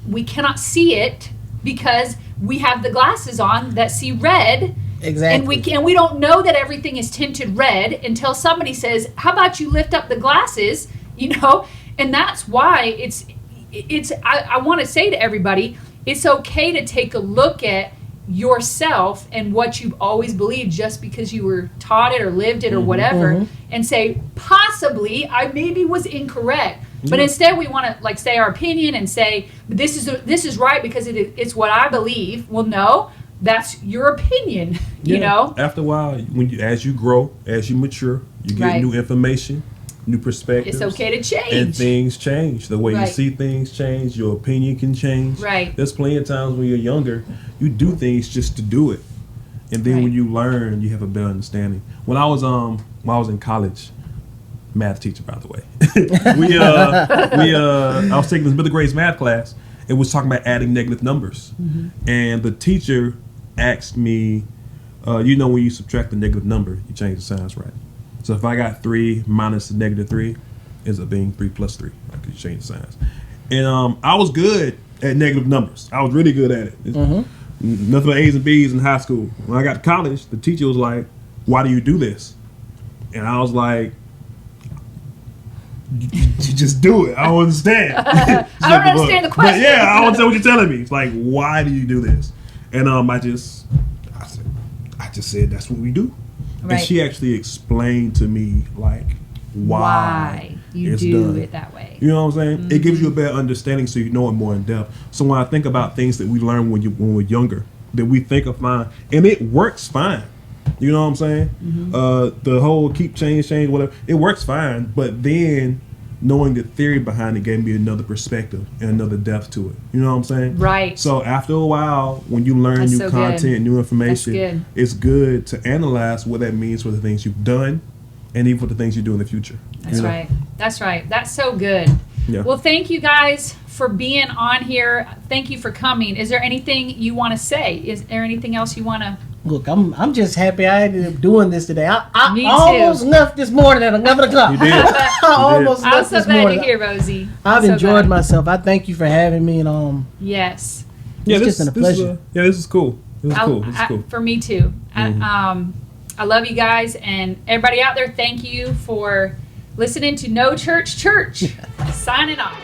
we cannot see it because we have the glasses on that see red. Exactly. And we don't know that everything is tinted red until somebody says, how about you lift up the glasses, and that's why I want to say to everybody, it's okay to take a look at yourself and what you've always believed just because you were taught it or lived it or whatever, and say, possibly I maybe was incorrect. But instead, we want to say our opinion and say, this is right because it's what I believe. Well, no, that's your opinion. You know. After a while, as you grow, as you mature, you get new information, new perspectives. It's okay to change. And things change. The way you see things change. Your opinion can change. Right. There's plenty of times when you're younger, you do things just to do it, and then when you learn, you have a better understanding. When I was in college. Math teacher, by the way. I was taking this middle grade math class. It was talking about adding negative numbers, and the teacher asked me, when you subtract the negative number, you change the signs, right? So if I got 3 minus the negative 3, ends up being 3 plus 3. I could change the signs, and I was good at negative numbers. I was really good at it. Nothing but A's and B's in high school. When I got to college, the teacher was like, "Why do you do this?" And I was like, you just do it. I don't understand. I don't understand the question. But yeah, I don't understand what you're telling me. It's like, why do you do this? And I just said that's what we do. Right. And she actually explained to me why you do it that way. You know what I'm saying? Mm-hmm. It gives you a better understanding, so you know it more in depth. So when I think about things that we learn when we're younger, that we think are fine, and it works fine. You know what I'm saying? Mm-hmm. The whole keep change, whatever. It works fine, but then knowing the theory behind it gave me another perspective and another depth to it. You know what I'm saying? Right. So after a while, when you learn new content, new information, it's good to analyze what that means for the things you've done and even for the things you do in the future. That's right. That's right. That's so good. Yeah. Well, thank you guys for being on here. Thank you for coming. Is there anything you want to say? Is there anything else you want to... Look, I'm just happy I ended up doing this today. I Me almost too. Left this morning at 11 o'clock. You did. I almost left this morning. I'm so glad to hear, Rosie. I've enjoyed myself. I thank you for having me. And yes. It's just been a pleasure. This is cool. This is cool. For me too. Mm-hmm. I love you guys, and everybody out there, thank you for listening to No Church Church. Signing off.